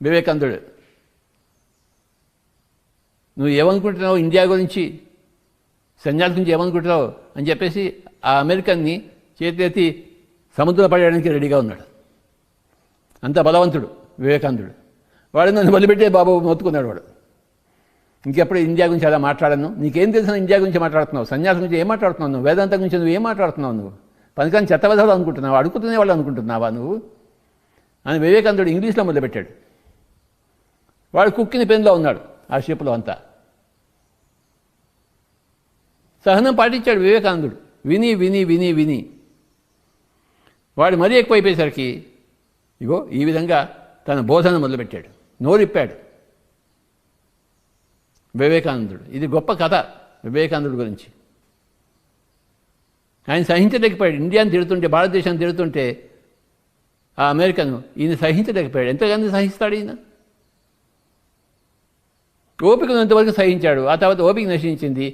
వివేకానందుడు. నువ్వు ఏమనుకుంటున్నావు ఇండియా గురించి, సన్యాసి గురించి ఏమనుకుంటున్నావు అని చెప్పేసి ఆ అమెరికన్ని చేతి సముద్రంలో పడేయడానికి రెడీగా ఉన్నాడు. అంత బలవంతుడు వివేకానందుడు. వాడు నన్ను వదిలిపెట్టే బాబు మొత్తుకున్నాడు వాడు. ఇంకెప్పుడు ఇండియా గురించి అలా మాట్లాడను, నీకేం తెలిసిన ఇండియా గురించి మాట్లాడుతున్నావు, సన్యాసం గురించి ఏం మాట్లాడుతున్నావు నువ్వు, వేదాంతం గురించి నువ్వు ఏం మాట్లాడుతున్నావు, నువ్వు పనికాని చెత్తవదలు అనుకుంటున్నావు, అడుగుతునే వాళ్ళు అనుకుంటున్నావా నువ్వు అని వివేకానందుడు ఇంగ్లీష్లో మొదలుపెట్టాడు. వాడు కుక్కిన పెన్లో ఉన్నాడు ఆ షిప్లో అంతా. సహనం పాటించాడు వివేకానందుడు, విని విని విని విని. వాడు మరీ ఎక్కువైపోయేసరికి ఇగో ఈ విధంగా తన బోధన మొదలుపెట్టాడు, నోరిప్పాడు వివేకానందుడు. ఇది గొప్ప కథ వివేకానందుడి గురించి. ఆయన సహించలేకపోయాడు, ఇండియాని తిడుతుంటే, భారతదేశాన్ని తిడుతుంటే ఆ అమెరికన్ ఈయన సహించలేకపోయాడు. ఎంతగానో సహిస్తాడు ఈయన. ఓపిక ఉన్నంతవరకు సహించాడు. ఆ తర్వాత ఓపిక నశించింది.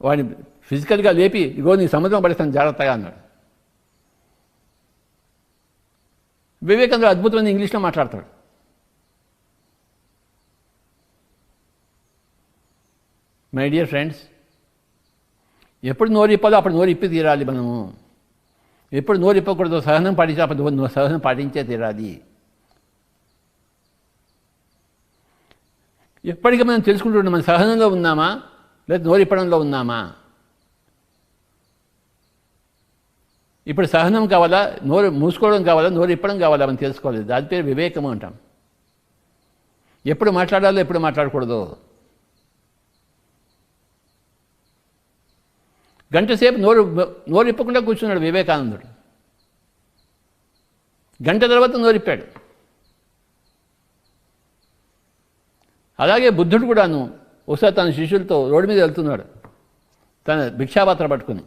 వాడిని ఫిజికల్గా లేపి ఇగో నీ సముద్రం పడేస్తాను జాగ్రత్తగా అన్నాడు. వివేకానందుడు అద్భుతమైన ఇంగ్లీష్లో మాట్లాడతాడు. మై డియర్ ఫ్రెండ్స్, ఎప్పుడు నోరు ఇప్పాలో అప్పుడు నోరు ఇప్పి తీరాలి మనము. ఎప్పుడు నోరు ఇప్పకూడదు, సహనం పాటించి అప్పుడు సహనం పాటించే తీరాలి. ఎప్పటికీ మనం తెలుసుకుంటున్నాం, మన సహనంలో ఉన్నామా లేదా నోరు ఇప్పడంలో ఉన్నామా. ఇప్పుడు సహనం కావాలా, నోరు మూసుకోవడం కావాలా, నోరు ఇప్పడం కావాలా, మనం తెలుసుకోవాలి. దాని పేరు వివేకము అంటాం. ఎప్పుడు మాట్లాడాలో ఎప్పుడు మాట్లాడకూడదు. గంట సేపు నోరు ఇప్పకుండా కూర్చున్నాడు వివేకానందుడు. గంట తర్వాత నోరిప్పాడు. అలాగే బుద్ధుడు కూడాను ఒకసారి తన శిష్యులతో రోడ్డు మీద వెళ్తున్నాడు, తన భిక్షాపాత్ర పట్టుకుని.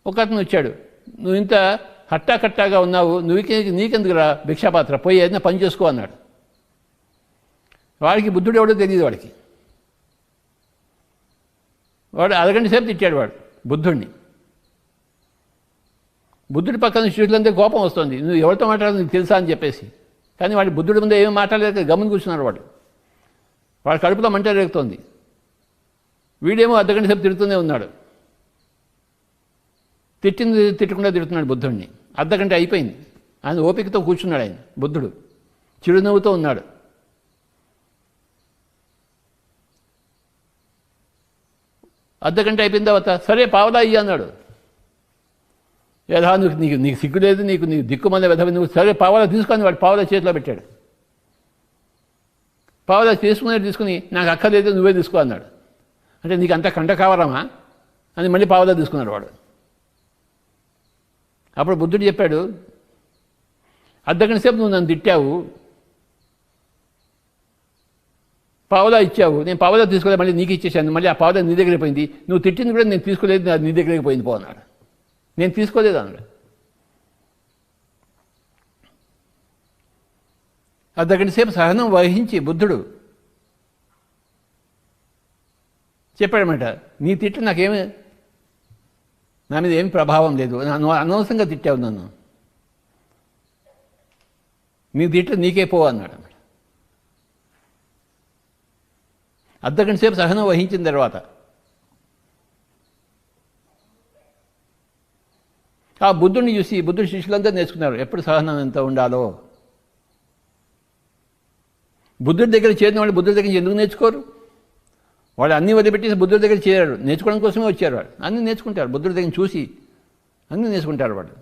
ఒక అతను వచ్చాడు, నువ్వు ఇంత హట్టాకట్టాగా ఉన్నావు, నీకెందుకురా భిక్షాపాత్ర, పోయి ఏదైనా పని చేసుకో అన్నాడు. వాడికి బుద్ధుడు ఎవడో తెలియదు. వాడు అరగంట సేపు తిట్టాడు వాడు బుద్ధుడిని. బుద్ధుడి పక్కన శిష్యులంతా కోపం వస్తుంది, నువ్వు ఎవరితో మాట్లాడాలి నీకు తెలుసా అని చెప్పేసి. కానీ వాడి బుద్ధుడి ముందు ఏమీ మాట్లాడలేక గమని కూర్చున్నాడు. వాడు కడుపులో మంట రేగుతోంది. వీడేమో అర్ధగంట సేపు తిడుతూనే ఉన్నాడు. తిట్టకుండా తిడుతున్నాడు బుద్ధుడిని. అర్ధగంట అయిపోయింది. ఆయన ఓపికతో కూర్చున్నాడు. ఆయన బుద్ధుడు చిరునవ్వుతో ఉన్నాడు. అర్ధగంట అయిపోయిన తర్వాత సరే పావలా ఇయ్యి అన్నాడు. ఏదా నీకు సిగ్గు లేదు, నీకు దిక్కుమల్ల వెధవ, నువ్వు సరే పావలా తీసుకొని వాడు పావలా చేతిలో పెట్టాడు. పావలా తీసుకుని నాకు అక్కర్లేదు నువ్వే తీసుకో అన్నాడు. అంటే నీకు అంత కంట కావరమా అని మళ్ళీ పావలా తీసుకున్నాడు వాడు. అప్పుడు బుద్ధుడు చెప్పాడు, అర్ధగంట సేపు నువ్వు నన్ను తిట్టావు, పావలా ఇచ్చావు, నేను పావలా తీసుకోలేదు, మళ్ళీ నీకు ఇచ్చేసాను, మళ్ళీ ఆ పావలా నీ దగ్గర పోయింది, నువ్వు తిట్టింది కూడా నేను తీసుకోలేదు, నీ దగ్గరికి పోయింది పో అన్నాడు. నేను తీసుకోలేదు అన్నాడు. అర్ధగంట సేపు సహనం వహించి బుద్ధుడు చెప్పాడనమాట, నీ తిట్టు నా మీద ఏమి ప్రభావం లేదు, అనవసరంగా తిట్టావు నన్ను, నీ తిట్టు నీకే పో అన్నాడు. అర్ధగంట సేపు సహనం వహించిన తర్వాత ఆ బుద్ధుడిని చూసి బుద్ధుడి శిష్యులంతా నేర్చుకున్నారు ఎప్పుడు సహనం ఎంత ఉండాలో. బుద్ధుడి దగ్గర చేరిన వాళ్ళు బుద్ధుడి దగ్గర ఎందుకు నేర్చుకోరు? వాళ్ళు అన్నీ వదిలిపెట్టేసి బుద్ధుడి దగ్గర చేరారు, నేర్చుకోవడం కోసమే వచ్చారు. వాళ్ళు అన్నీ నేర్చుకుంటారు, బుద్ధుడి దగ్గర చూసి అన్నీ నేర్చుకుంటారు. వాళ్ళు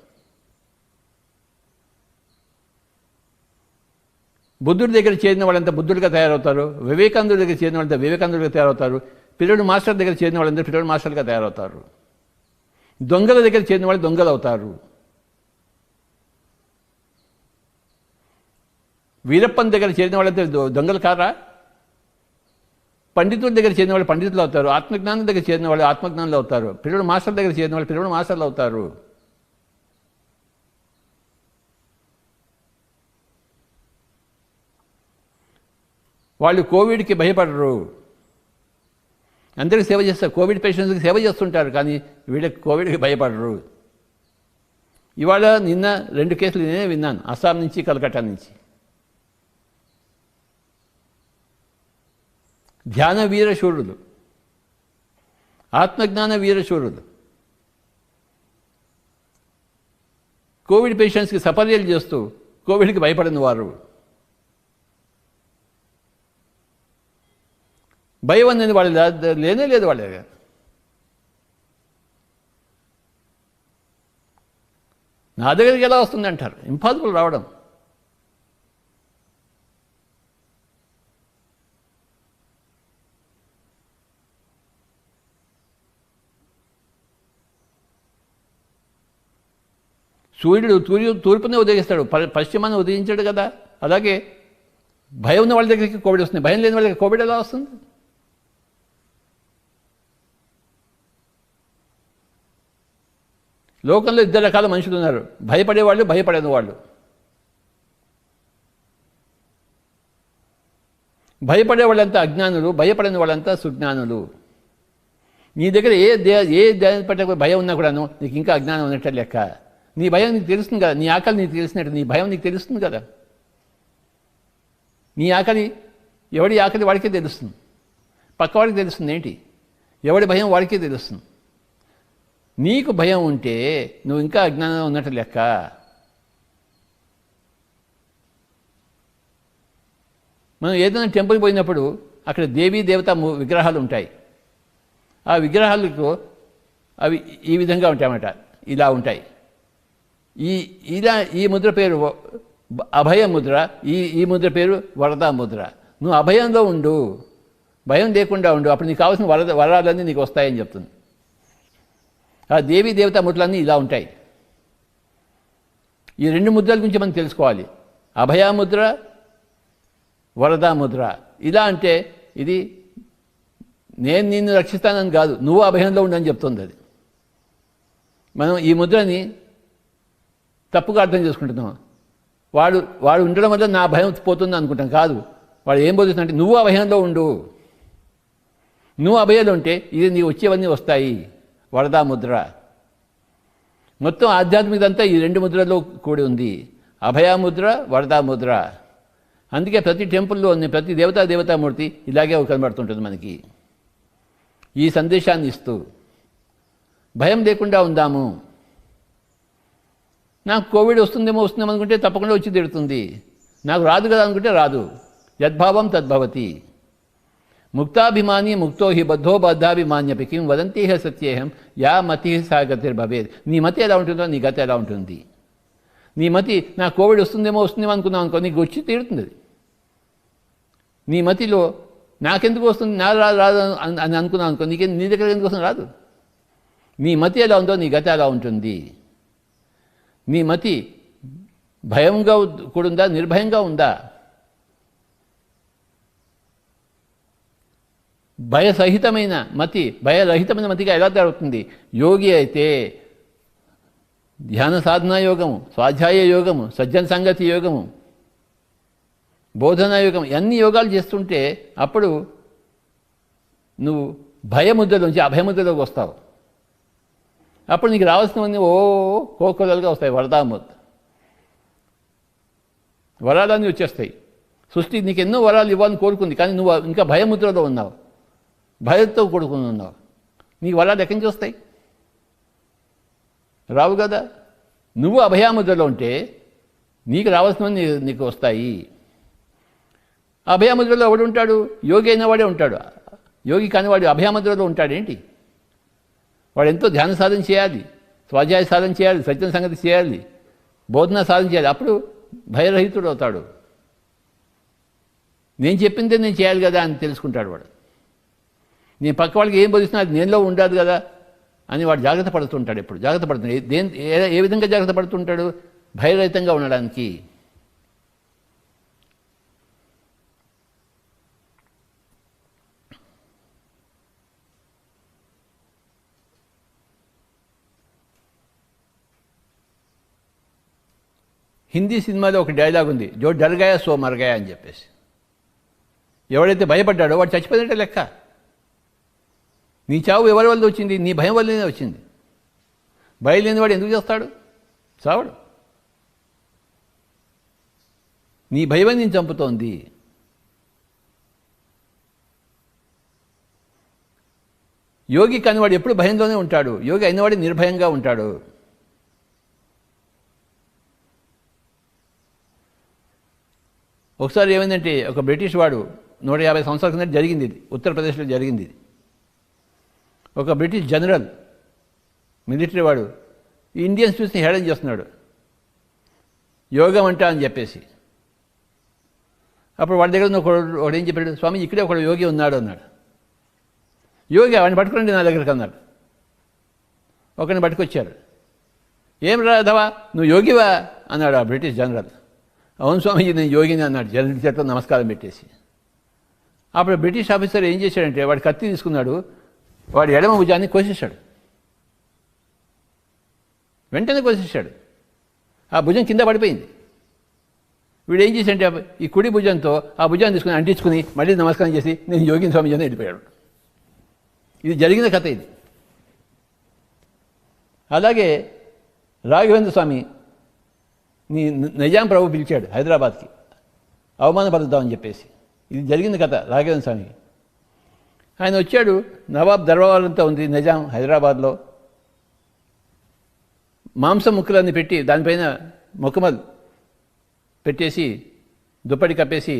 బుద్ధుడి దగ్గర చేరిన వాళ్ళంతా బుద్ధుడిగా తయారవుతారు, వివేకానందుడి దగ్గర చేరిన వాళ్ళంతా వివేకానందుడిగా తయారవుతారు, పిల్లడు మాస్టర్ దగ్గర చేరిన వాళ్ళంతా పిల్లడు మాస్టర్గా తయారవుతారు, దొంగల దగ్గర చేరిన వాళ్ళు దొంగలు అవుతారు. వీరప్పన్ దగ్గర చేరిన వాళ్ళంతా దొంగలు కారా? పండితుల దగ్గర చేరిన వాళ్ళు పండితులు అవుతారు, ఆత్మజ్ఞానం దగ్గర చేరిన వాళ్ళు ఆత్మజ్ఞానులు అవుతారు, పిల్లడు మాస్టర్ దగ్గర చేరిన వాళ్ళు పిల్లడు మాస్టర్లు అవుతారు. వాళ్ళు కోవిడ్కి భయపడరు, అందరికీ సేవ చేస్తారు, కోవిడ్ పేషెంట్స్కి సేవ చేస్తుంటారు, కానీ వీళ్ళకి కోవిడ్కి భయపడరు. ఇవాళ నిన్న 2 కేసులు నేనే విన్నాను, అస్సాం నుంచి కలకట్టా నుంచి. ధ్యాన వీరశూరులు, ఆత్మజ్ఞాన వీరశూరులు కోవిడ్ పేషెంట్స్కి సపర్యలు చేస్తూ కోవిడ్కి భయపడిన వారు. భయం అనేది వాళ్ళు లేనే లేదు వాళ్ళ దగ్గర. నా దగ్గరికి ఎలా వస్తుంది అంటారు, ఇంపాసిబుల్ రావడం. సూర్యుడు తూర్పునే ఉదయిస్తాడు, పశ్చిమాన్ని ఉదయించాడు కదా. అలాగే భయం ఉన్న వాళ్ళ దగ్గరికి కోవిడ్ వస్తుంది, భయం లేని వాళ్ళ దగ్గర కోవిడ్ ఎలా వస్తుంది? లోకంలో 2 రకాల మనుషులు ఉన్నారు, భయపడేవాళ్ళు భయపడని వాళ్ళు. భయపడే వాళ్ళంతా అజ్ఞానులు, భయపడని వాళ్ళంతా సుజ్ఞానులు. నీ దగ్గర ఏ దేని పట్ల భయం ఉన్నా కూడాను నీకు ఇంకా అజ్ఞానం ఉన్నట్టు లెక్క. నీ భయం నీకు తెలుస్తుంది కదా, నీ ఆకలి నీకు తెలిసినట్టు నీ భయం నీకు తెలుస్తుంది కదా. నీ ఆకలి ఎవడి ఆకలి వాడికే తెలుస్తుంది, పక్కవాడికి తెలుస్తుంది ఏంటి, ఎవడి భయం వాడికే తెలుస్తుంది. నీకు భయం ఉంటే నువ్వు ఇంకా అజ్ఞానంగా ఉన్నట్టు లెక్క. మనం ఏదైనా టెంపుల్ పోయినప్పుడు అక్కడ దేవీ దేవత విగ్రహాలు ఉంటాయి. ఆ విగ్రహాలకు అవి ఈ విధంగా ఉంటాయన్నమాట, ఇలా ఉంటాయి. ఈ ముద్ర పేరు అభయ ముద్ర, ఈ ముద్ర పేరు వరదా ముద్ర. నువ్వు అభయంలో ఉండు, భయం లేకుండా ఉండు, అప్పుడు నీకు కావాల్సిన వరాలన్నీ నీకు వస్తాయని చెప్తుంది. ఆ దేవీ దేవతా ముద్రలన్నీ ఇలా ఉంటాయి. ఈ రెండు ముద్రల గురించి మనం తెలుసుకోవాలి. అభయ ముద్ర, వరదా ముద్ర. ఇలా అంటే ఇది నేను నిన్ను రక్షిస్తానని కాదు, నువ్వు అభయంలో ఉండని చెప్తుంది అది. మనం ఈ ముద్రని తప్పుగా అర్థం చేసుకుంటున్నాం. వాడు ఉండడం వల్ల నా భయం పోతుంది అనుకుంటాం. కాదు, వాడు ఏం బోధిస్తుందంటే నువ్వు అభయంలో ఉండు, నువ్వు అభయంలో ఉంటే ఇది నీ వచ్చేవన్నీ వస్తాయి. వరదా ముద్ర మొత్తం ఆధ్యాత్మికదంతా ఈ రెండు ముద్రలో కూడి ఉంది, అభయ ముద్ర, వరదా ముద్ర. అందుకే ప్రతి టెంపుల్లో ఉన్న ప్రతి దేవతామూర్తి ఇలాగే కనబడుతుంటుంది మనకి. ఈ సందేశాన్ని ఇస్తూ భయం లేకుండా ఉందాము. నాకు కోవిడ్ వస్తుందేమో అనుకుంటే తప్పకుండా వచ్చి తిడుతుంది. నాకు రాదు కదా అనుకుంటే రాదు. యద్భావం తద్భవతి. ముక్తాభిమాని ముక్తో హి బద్ధో బద్ధాభిమాన్యపి కిం వదంతి హ సత్యేహం యా మతి సా గతిర్భవేత్. నీ మతి ఎలా ఉంటుందో నీ గతి ఎలా ఉంటుంది. నీ మతి నాకు కోవిడ్ వస్తుందేమో అనుకున్నావు అనుకో, నీకు వచ్చి తీరుతుంది. నీ మతిలో నాకెందుకు వస్తుంది, నా రాదు అని అనుకున్నావు అనుకో, నీ దగ్గర ఎందుకు వస్తుంది, రాదు. నీ మతి ఎలా ఉందో నీ గతి ఎలా ఉంటుంది. నీ మతి భయంగా కూడుందా, నిర్భయంగా ఉందా? భయరహితమైన మతిగా ఎలా జరుగుతుంది? యోగి అయితే ధ్యాన సాధనా యోగము, స్వాధ్యాయ యోగము, సజ్జన సంగతి యోగము, బోధనా యోగం, అన్ని యోగాలు చేస్తుంటే అప్పుడు నువ్వు భయముద్రలోంచి అభయముద్రలోకి వస్తావు. అప్పుడు నీకు రావాల్సినవన్నీ కోకొలలుగా వస్తాయి. వరాలన్నీ వచ్చేస్తాయి. సృష్టి నీకు ఎన్నో వరాలు ఇవ్వాలని కోరుకుంది, కానీ నువ్వు ఇంకా భయముద్రలో ఉన్నావు, భయంతో కూడుకుని ఉన్నావు. నీకు వరాలు ఎక్కడి నుంచి వస్తాయి? రావు కదా. నువ్వు అభయాముద్రలో ఉంటే నీకు రావాల్సినవన్నీ నీకు వస్తాయి. అభయాముద్రలో ఎవడు ఉంటాడు? యోగి అయిన వాడే ఉంటాడు. యోగి కానివాడు అభయాముద్రలో ఉంటాడేంటి? వాడు ఎంతో ధ్యాన సాధన చేయాలి, స్వాధ్యాయ సాధన చేయాలి, సజ్జన సంగతి చేయాలి, బోధన సాధన చేయాలి. అప్పుడు భయరహితుడు అవుతాడు. నేను చెప్పిందే నేను చేయాలి కదా అని తెలుసుకుంటాడు వాడు. నేను పక్క వాళ్ళకి ఏం బోధిస్తున్నా అది నేనులో ఉండదు కదా అని వాడు జాగ్రత్త పడుతుంటాడు. ఎప్పుడు జాగ్రత్త పడుతున్నాడు? ఏ విధంగా జాగ్రత్త పడుతుంటాడు? భయరహితంగా ఉండడానికి. హిందీ సినిమాలో ఒక డైలాగ్ ఉంది, జో డర్ గయా సో మర్ గయా అని చెప్పేసి. ఎవడైతే భయపడ్డాడో వాడు చచ్చిపోయినట్టే లెక్క. నీ చావు ఎవరి వల్ల వచ్చింది? నీ భయం వల్లనే వచ్చింది. భయం లేని వాడు ఎందుకు చేస్తాడు? చావడు. నీ భయమే నేను చంపుతోంది. యోగి కానివాడు ఎప్పుడు భయంలోనే ఉంటాడు. యోగి అయినవాడు నిర్భయంగా ఉంటాడు. ఒకసారి ఏమైందంటే, ఒక బ్రిటిష్ వాడు 150 సంవత్సరాల కింద జరిగింది ఇది, ఉత్తరప్రదేశ్లో జరిగింది ఇది. ఒక బ్రిటిష్ జనరల్, మిలిటరీ వాడు ఇండియన్స్ చూసి హేళన చేస్తున్నాడు, యోగం అంట అని చెప్పేసి. అప్పుడు వాడి దగ్గర ఒకడు ఏం చెప్పాడు, స్వామి ఇక్కడే ఒకడు యోగి ఉన్నాడు అన్నాడు. యోగి వాడిని పట్టుకురండి నా దగ్గరికి అన్నాడు. ఒకరిని పట్టుకొచ్చారు. ఏం రాధవా నువ్వు యోగివా అన్నాడు ఆ బ్రిటిష్ జనరల్. అవును స్వామిజీ నేను యోగిని అన్నాడు జనరల్ చేతిలో నమస్కారం పెట్టేసి. అప్పుడు బ్రిటిష్ ఆఫీసర్ ఏం చేశాడంటే, వాడు కత్తి తీసుకున్నాడు, వాడు ఎడమ భుజాన్ని కోసేశాడు. వెంటనే కోసేశాడు. ఆ భుజం కింద పడిపోయింది. వీడు ఏం చేశాడంటే, ఈ కుడి భుజంతో ఆ భుజాన్ని తీసుకుని అంటించుకుని మళ్ళీ నమస్కారం చేసి నేను యోగిని స్వామిజీ అని వెళ్ళిపోయాడు. ఇది జరిగిన కథ ఇది. అలాగే రాఘవేంద్ర స్వామి నిజాం ప్రభు పిలిచాడు హైదరాబాద్కి. అవమానపరుద్దామని చెప్పేసి. ఇది జరిగింది కథ రాఘవేంద్ర స్వామికి. ఆయన వచ్చాడు, నవాబ్ దర్బారంతా ఉంది నిజాం హైదరాబాద్లో. మాంసం ముక్కలన్నీ పెట్టి దానిపైన మొక్కమల్ పెట్టేసి దుప్పటి కప్పేసి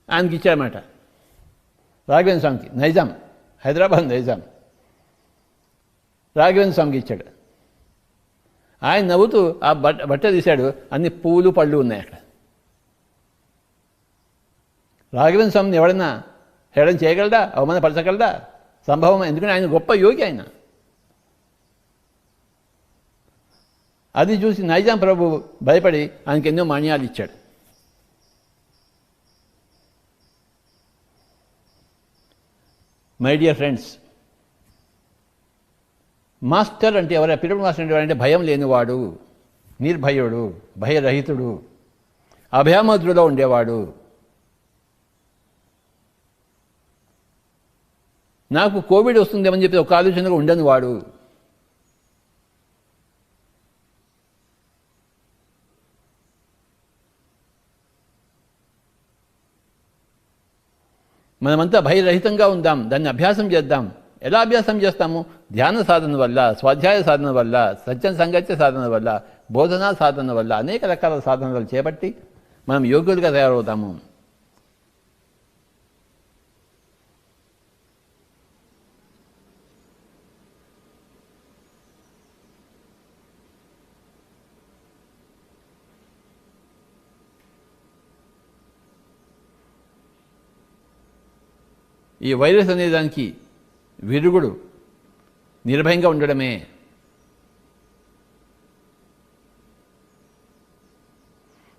ఆయనకి ఇచ్చాడన్నమాట. రాఘవేంద్ర స్వామికి నైజాం, హైదరాబాద్ నైజాం రాఘవేంద్ర స్వామికి ఇచ్చాడు. ఆయన నవ్వుతూ ఆ బట్ట తీశాడు, అన్ని పూలు పళ్ళు ఉన్నాయి అక్కడ. రాఘవేంద్ర స్వామిని ఎవడన్నా హేళన చేయగలడా, అవమానపరచగలడా? సంభవం. ఎందుకంటే ఆయన గొప్ప యోగి ఆయన. అది చూసి నైజాం ప్రభు భయపడి ఆయనకి ఎన్నో మాన్యాలు ఇచ్చాడు. మై డియర్ ఫ్రెండ్స్, మాస్టర్ అంటే ఎవరు? పిరమిడ్ మాస్టర్ అంటే ఎవరంటే భయం లేనివాడు, నిర్భయుడు, భయరహితుడు, అభయముద్రలో ఉండేవాడు. నాకు కోవిడ్ వస్తుందేమని చెప్పి ఒక ఆలోచనగా ఉండని వాడు. మనమంతా భయరహితంగా ఉందాం, దాన్ని అభ్యాసం చేద్దాం. ఎలా అభ్యాసం చేస్తాము? ధ్యాన సాధన వల్ల, స్వాధ్యాయ సాధన వల్ల, సత్యం సంగత్య సాధన వల్ల, బోధనా సాధన వల్ల, అనేక రకాల సాధనలు చేపట్టి మనం యోగ్యులుగా తయారవుతాము. ఈ వైరస్ అనే దానికి విరుగుడు నిర్భయంగా ఉండడమే.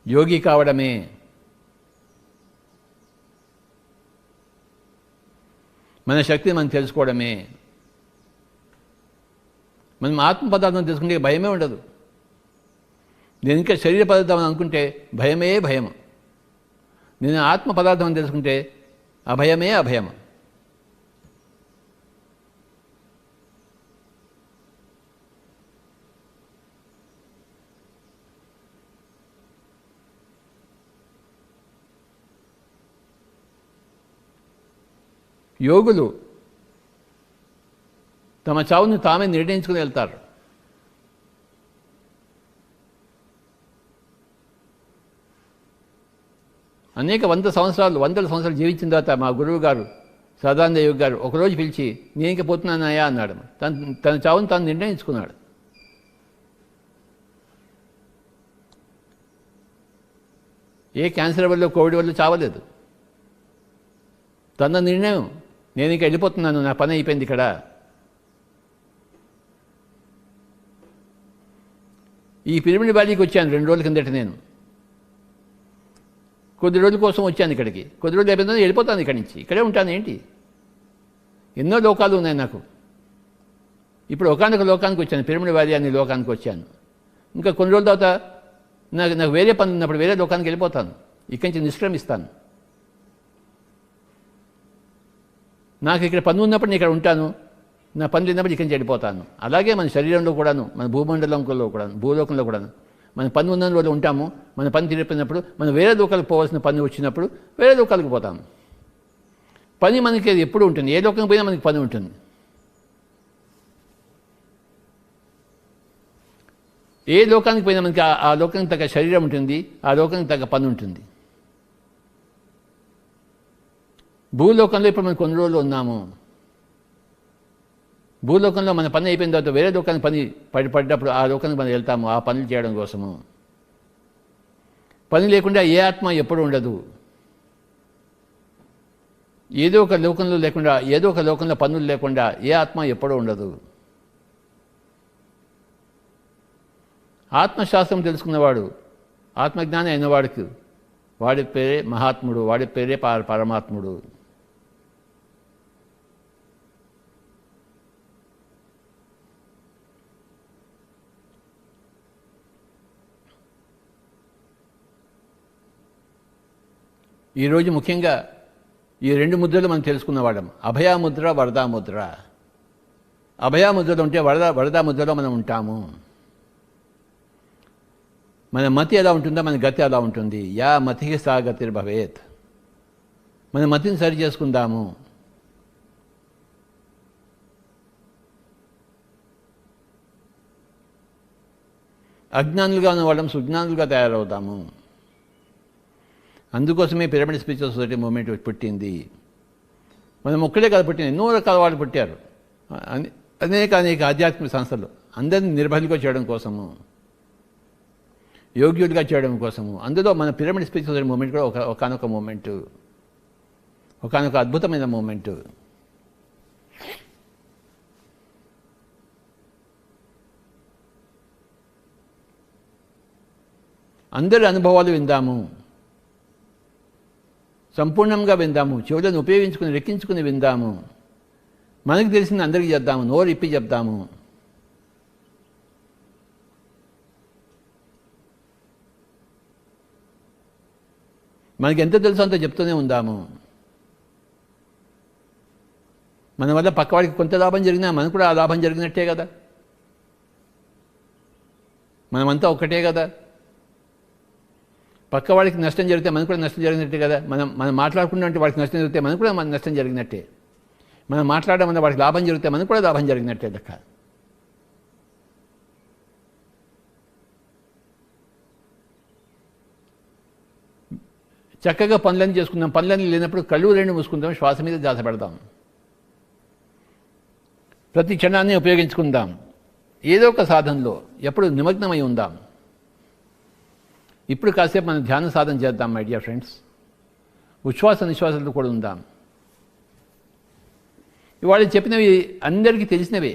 యోగి కావడమే. మన శక్తిని మనం తెలుసుకోవడమే. మనం ఆత్మ పదార్థం తెలుసుకుంటే భయమే ఉండదు. నేను ఇంకా శరీర పదార్థం అని అనుకుంటే భయమే భయం. నేను ఆత్మ పదార్థం అని తెలుసుకుంటే అభయమే అభయం. యోగులు తమ చావును తామే నిర్ణయించుకుని వెళ్తారు. అనేక వందల సంవత్సరాలు జీవించిన తర్వాత మా గురువు గారు సదానంద యోగి గారు ఒకరోజు పిలిచి, నేను ఇంక పోతున్నానయ్యా అన్నాడు. తన చావును తాను నిర్ణయించుకున్నాడు. ఏ క్యాన్సర్ వల్ల, కోవిడ్ వల్ల చావలేదు. తన నిర్ణయం, నేను ఇంక వెళ్ళిపోతున్నాను, నా పని అయిపోయింది ఇక్కడ. ఈ పిరమిడ్ వ్యాలీకి వచ్చాను 2 రోజుల కిందట. నేను కొద్ది రోజుల కోసం వచ్చాను ఇక్కడికి. కొద్ది రోజులు అయిపోయిందో వెళ్ళిపోతాను ఇక్కడి నుంచి. ఇక్కడే ఉంటాను ఏంటి? ఎన్నో లోకాలు ఉన్నాయి నాకు. ఇప్పుడు ఒకానొక లోకానికి వచ్చాను, పిరమిడ్ వ్యాలీ అనే లోకానికి వచ్చాను. ఇంకా కొన్ని రోజుల తర్వాత నాకు వేరే పని ఉన్నప్పుడు వేరే లోకానికి వెళ్ళిపోతాను. ఇక్కడి నుంచి నిష్క్రమిస్తాను. నాకు ఇక్కడ పని ఉన్నప్పుడు నేను ఇక్కడ ఉంటాను, నా పని లేనప్పుడు ఇక్కడి నుంచి వెళ్ళిపోతాను. అలాగే మన శరీరంలో కూడాను, మన భూమండలంలో కూడాను, భూలోకంలో కూడాను మన పని ఉన్న రోజు ఉంటాము. మన పని తీరిపోయినప్పుడు మనం వేరే లోకాలకు పోవాల్సిన పని వచ్చినప్పుడు వేరే లోకాలకు పోతాము. పని మనకి ఎప్పుడు ఉంటుంది. ఏ లోకంకి పోయినా మనకి పని ఉంటుంది. ఏ లోకానికి పోయినా మనకి ఆ లోకానికి తగ్గ శరీరం ఉంటుంది, ఆ లోకానికి తగ్గ పని ఉంటుంది. భూలోకంలో ఇప్పుడు మనం కొన్ని రోజులు ఉన్నాము. భూలోకంలో మన పని అయిపోయిన తర్వాత వేరే లోకానికి పని పడ్డప్పుడు ఆ లోకానికి మనం వెళ్తాము ఆ పనులు చేయడం కోసము. పని లేకుండా ఏ ఆత్మ ఎప్పుడు ఉండదు. ఏదో ఒక లోకంలో పనులు లేకుండా ఏ ఆత్మ ఎప్పుడూ ఉండదు. ఆత్మశాస్త్రం తెలుసుకున్నవాడు, ఆత్మజ్ఞానం అయినవాడికి వాడి పేరే మహాత్ముడు, వాడి పేరే పరమాత్ముడు. ఈరోజు ముఖ్యంగా ఈ 2 ముద్రలు మనం తెలుసుకున్నవాళ్ళం. అభయాముద్ర, వరదాముద్ర. అభయాముద్రలో ఉంటే వరదాముద్రలో మనం ఉంటాము. మన మతి ఎలా ఉంటుందో మన గతి ఎలా ఉంటుంది. యా మతికి సా గతిర్భవేత్. మన మతిని సరి చేసుకుందాము. అజ్ఞానులుగా ఉన్న వాళ్ళం సుజ్ఞానులుగా తయారవుతాము. అందుకోసమే పిరమిడ్ స్పిరిచువల్ సొసైటీ మూవ్మెంట్ పుట్టింది. మనం ఒక్కడే కాదు పుట్టింది, ఎన్నో రకాల వాళ్ళు పుట్టారు. అనేక ఆధ్యాత్మిక సంస్థలు అందరినీ నిర్భయంగా చేయడం కోసము, యోగ్యుడిగా చేయడం కోసము. అందులో మన పిరమిడ్ స్పిరిచువల్ సొసైటీ మూవ్మెంట్ కూడా ఒకనొక మూమెంటు, ఒకనొక అద్భుతమైన మూమెంటు. అందరి అనుభవాలు విందాము, సంపూర్ణంగా విందాము, చెవులను ఉపయోగించుకుని రెక్కించుకుని విందాము. మనకు తెలిసింది అందరికీ చెప్దాము, నోరు ఇప్పి చెప్దాము. మనకి ఎంత తెలుసో అంత చెప్తూనే ఉందాము. మన వల్ల పక్కవాడికి కొంత లాభం జరిగినా మనకు కూడా ఆ లాభం జరిగినట్టే కదా. మనమంతా ఒక్కటే కదా. పక్కవాడికి నష్టం జరిగితే మనకు కూడా నష్టం జరిగినట్టే కదా. మనం మాట్లాడుకున్నట్టు వాడికి నష్టం జరిగితే మనకు కూడా మన నష్టం జరిగినట్టే. మనం మాట్లాడడం వల్ల వాడికి లాభం జరిగితే మనకు కూడా లాభం జరిగినట్టే లెక్క. చక్కగా పనులన్నీ చేసుకుందాం. పనులన్నీ లేనప్పుడు కళ్ళు రెండు మూసుకుందాం, శ్వాస మీద ధ్యాస పెడదాం. ప్రతి క్షణాన్ని ఉపయోగించుకుందాం. ఏదో ఒక సాధనలో ఎప్పుడు నిమగ్నమై ఉందాం. ఇప్పుడు కాసేపు మనం ధ్యాన సాధన చేద్దాం మై డియర్ ఫ్రెండ్స్. ఉచ్ఛ్వాస నిశ్వాసాలతో కూడా ఉందాం. ఇవాళ చెప్పినవి అందరికీ తెలిసినవే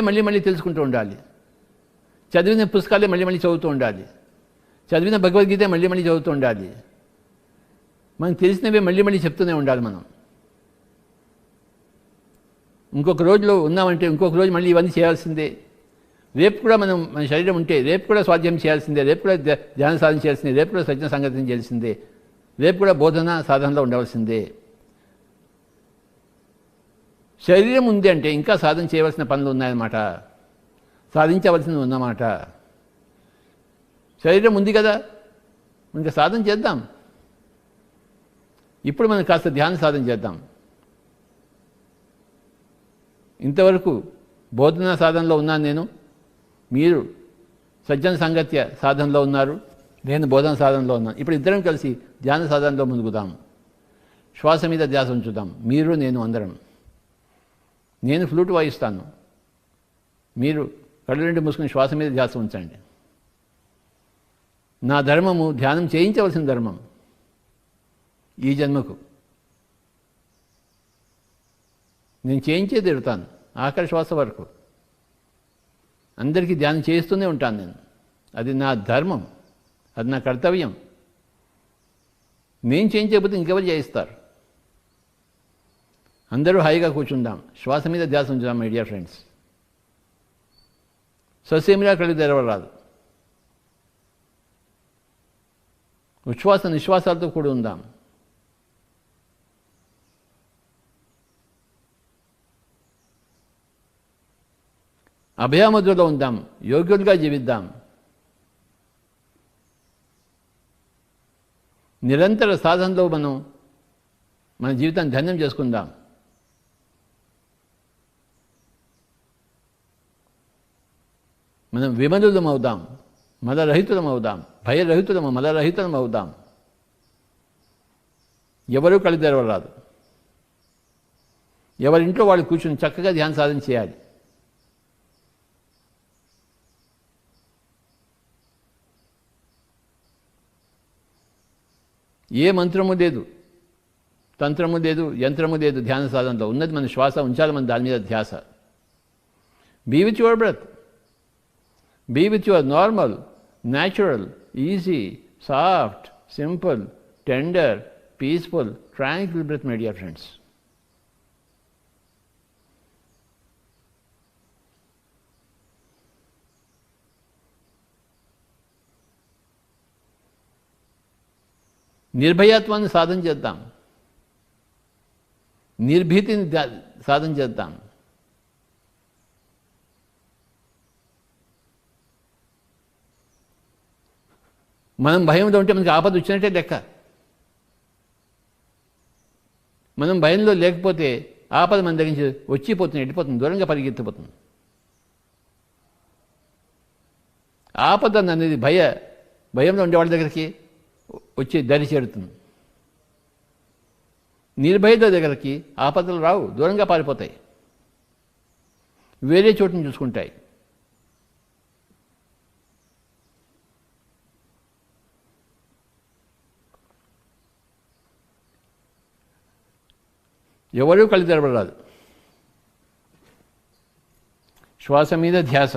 మళ్ళీ మళ్ళీ తెలుసుకుంటూ ఉండాలి. చదివిన పుస్తకాలే మళ్ళీ మళ్ళీ చదువుతూ ఉండాలి. చదివిన భగవద్గీత మళ్ళీ మళ్ళీ చదువుతూ ఉండాలి. మనకు తెలిసినవే మళ్ళీ మళ్ళీ చెప్తూనే ఉండాలి. మనం ఇంకొక రోజులో ఉన్నామంటే ఇంకొక రోజు మళ్ళీ ఇవన్నీ చేయాల్సిందే. రేపు కూడా మన శరీరం ఉంటే రేపు కూడా స్వాధ్యాయం చేయాల్సిందే, రేపు కూడా ధ్యాన సాధన చేయాల్సిందే, రేపు కూడా సజ్జన సంగతిని చేయాల్సిందే, రేపు కూడా బోధన సాధనలో ఉండవలసిందే. శరీరం ఉంది అంటే ఇంకా సాధన చేయవలసిన పనులు ఉన్నాయన్నమాట, సాధించవలసినవి ఉన్నమాట. శరీరం ఉంది కదా, ఇంకా సాధన చేద్దాం. ఇప్పుడు మనం కాస్త ధ్యాన సాధన చేద్దాం. ఇంతవరకు బోధనా సాధనలో ఉన్నాను నేను, మీరు సజ్జన సంగత్య సాధనలో ఉన్నారు, నేను బోధన సాధనలో ఉన్నాను. ఇప్పుడు ఇద్దరం కలిసి ధ్యాన సాధనలో ముందుకుదాం. శ్వాస మీద ధ్యాస ఉంచుదాం, మీరు నేను అందరం. నేను ఫ్లూట్ వాయిస్తాను, మీరు కళ్ళు రెండు మూసుకుని శ్వాస మీద ధ్యాస ఉంచండి. నా ధర్మము ధ్యానం చేయించవలసిన ధర్మం ఈ జన్మకు. నేను చేయించే తిడతాను ఆఖరి శ్వాస వరకు. అందరికీ ధ్యానం చేస్తూనే ఉంటాను నేను. అది నా ధర్మం, అది నా కర్తవ్యం. నేను చేయించకపోతే ఇంకెవరు చేయిస్తారు? అందరూ హాయిగా కూర్చుందాం, శ్వాస మీద ధ్యాస ఉంచుదాం మై డియర్ ఫ్రెండ్స్. ససేమిరా కళ్ళు తెరవరాదు. ఉచ్ఛ్వాస నిశ్వాసాలతో కూడి ఉందాం. అభయాముద్రలో ఉందాం, యోగ్యులుగా జీవిద్దాం. నిరంతర సాధనలో మనం మన జీవితాన్ని ధన్యం చేసుకుందాం. మనం విమలులం అవుదాం, మలరహితులం అవుదాం, భయరహితులము మలరహితులం అవుదాం. ఎవరూ కళ్ళు తెరవరాదు. ఎవరింట్లో వాళ్ళు కూర్చుని చక్కగా ధ్యాన సాధన చేయాలి. ఏ మంత్రము లేదు, తంత్రము లేదు, యంత్రము లేదు ధ్యాన సాధనలో. ఉన్నది మన శ్వాస, ఉంచాలి మన దాని మీద ధ్యాస. Be with your breath, be with your normal, natural, easy, soft, simple, tender, peaceful, tranquil breath my dear friends. నిర్భయత్వాన్ని సాధన చేద్దాం, నిర్భీతిని సాధన చేద్దాం. మనం భయంలో ఉంటే మనకి ఆపద వచ్చినట్టే లెక్క. మనం భయంలో లేకపోతే ఆపద మన దగ్గర నుంచి వచ్చిపోతుంది, వెళ్ళిపోతుంది, దూరంగా పరిగెత్తిపోతుంది. ఆపద అనేది భయంలో ఉండే వాళ్ళ దగ్గరికి వచ్చి దరి చేరుతుంది. నిర్భయత దగ్గరికి ఆపదలు రావు, దూరంగా పారిపోతాయి, వేరే చోటుని చూసుకుంటాయి. ఎవరూ కళ్ళు తెరవరాదు. శ్వాస మీద ధ్యాస.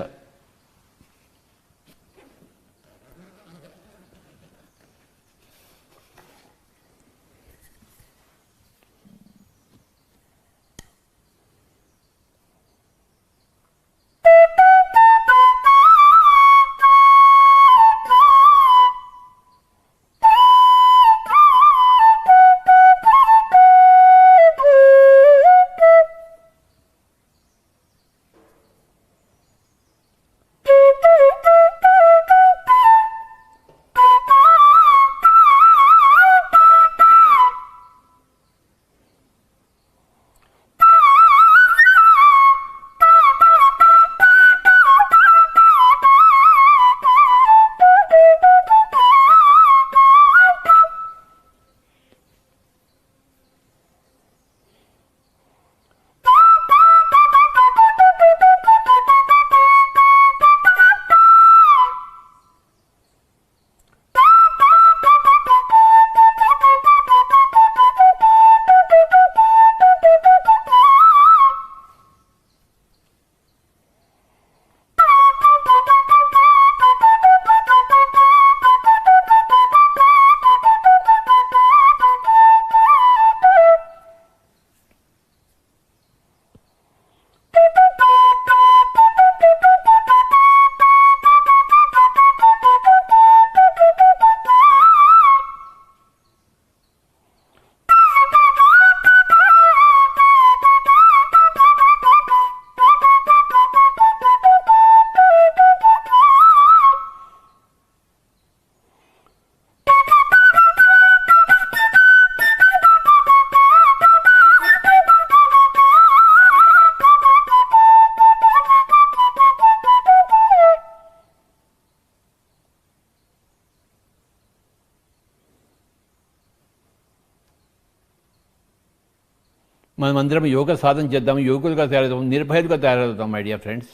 మనమందరం యోగ సాధన చేద్దాం, యోగులుగా తయారవుతాం, నిర్భయులుగా తయారవుతాం. My dear friends,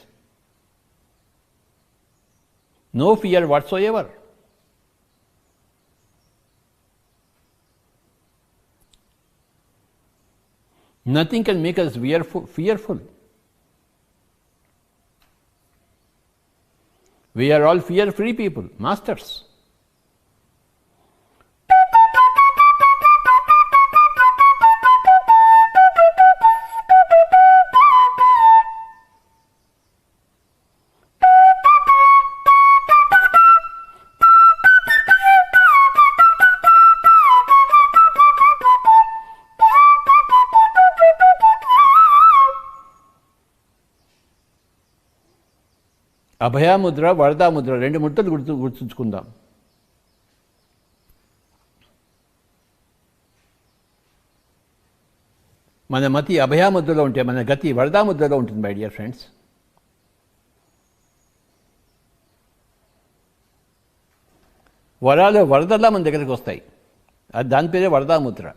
no fear whatsoever. Nothing can make us fearful. We are all fear-free people, masters. అభయాముద్ర, వరదాముద్ర, రెండు ముద్రలు గుర్తుంచుకుందాం. మన మతి అభయాముద్రలో ఉంటే మన గతి వరదాముద్రలో ఉంటుంది. మై డియర్ ఫ్రెండ్స్, వరాలు వరదల్లా మన దగ్గరికి వస్తాయి. అది దాని పేరే వరదాముద్ర.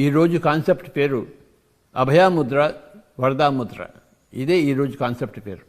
ఈరోజు కాన్సెప్ట్ పేరు అభయముద్ర, వరదాముద్ర. ఇదే ఈరోజు కాన్సెప్ట్ పేరు.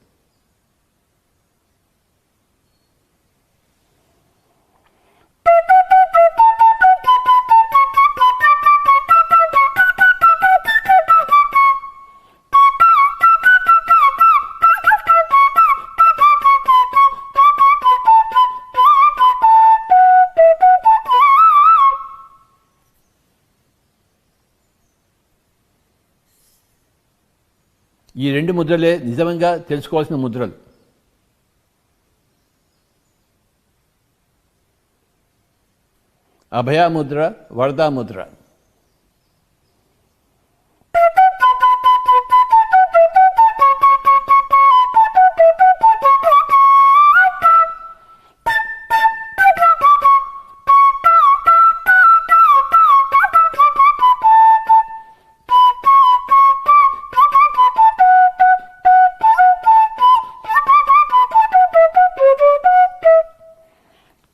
ఈ రెండు ముద్రలే నిజంగా తెలుసుకోవాల్సిన ముద్రలు. అభయముద్ర, వరదాముద్ర.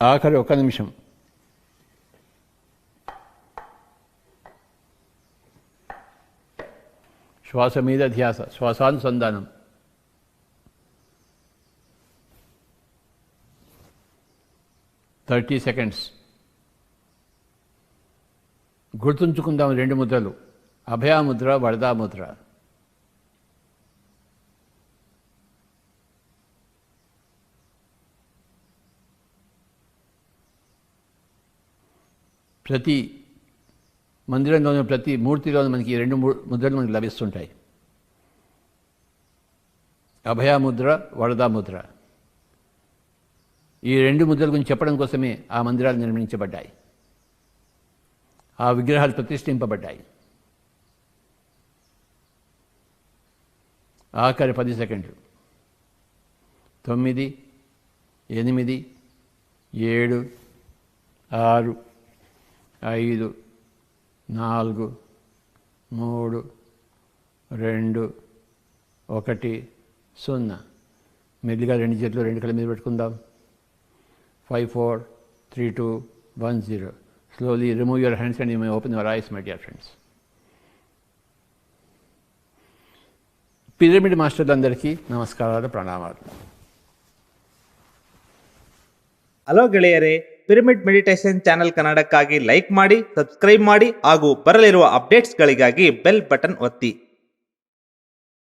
ఆఖరి ఒక నిమిషం. శ్వాస మీద ధ్యాస, శ్వాసానుసంధానం. Thirty seconds. గుర్తుంచుకుందాం రెండు ముద్రలు, అభయముద్ర, వరదాముద్ర. ప్రతి మందిరంలోనూ, ప్రతి మూర్తిలోనూ మనకి ఈ రెండు ముద్రలు మనకి లభిస్తుంటాయి. అభయముద్ర, వరదాముద్ర. ఈ రెండు ముద్రల గురించి చెప్పడం కోసమే ఆ మందిరాలు నిర్మించబడ్డాయి, ఆ విగ్రహాలు ప్రతిష్ఠింపబడ్డాయి. ఆఖరి 10 సెకండ్లు. 9, 8, 7, 6, 5, 4, 3, 2, 1, 0. మెల్లిగా రెండు చేతులు రెండు కళ్ళ మీద పెట్టుకుందాం. 5, 4, 3, 2, 1, 0. Slowly remove your hands and you may open your eyes, my dear friends. Pyramid మాస్టర్లందరికీ నమస్కారాలు, ప్రణామాలు. ಹಲೋ ಗೆಳೆಯರೇ, ಪಿರಮಿಡ್ ಮೆಡಿಟೇಷನ್ ಚಾನೆಲ್ ಕನ್ನಡಕ್ಕಾಗಿ ಲೈಕ್ ಮಾಡಿ, ಸಬ್ಸ್ಕ್ರೈಬ್ ಮಾಡಿ ಹಾಗೂ ಬರಲಿರುವ ಅಪ್ಡೇಟ್ಸ್ಗಳಿಗಾಗಿ ಬೆಲ್ ಬಟನ್ ಒತ್ತಿ.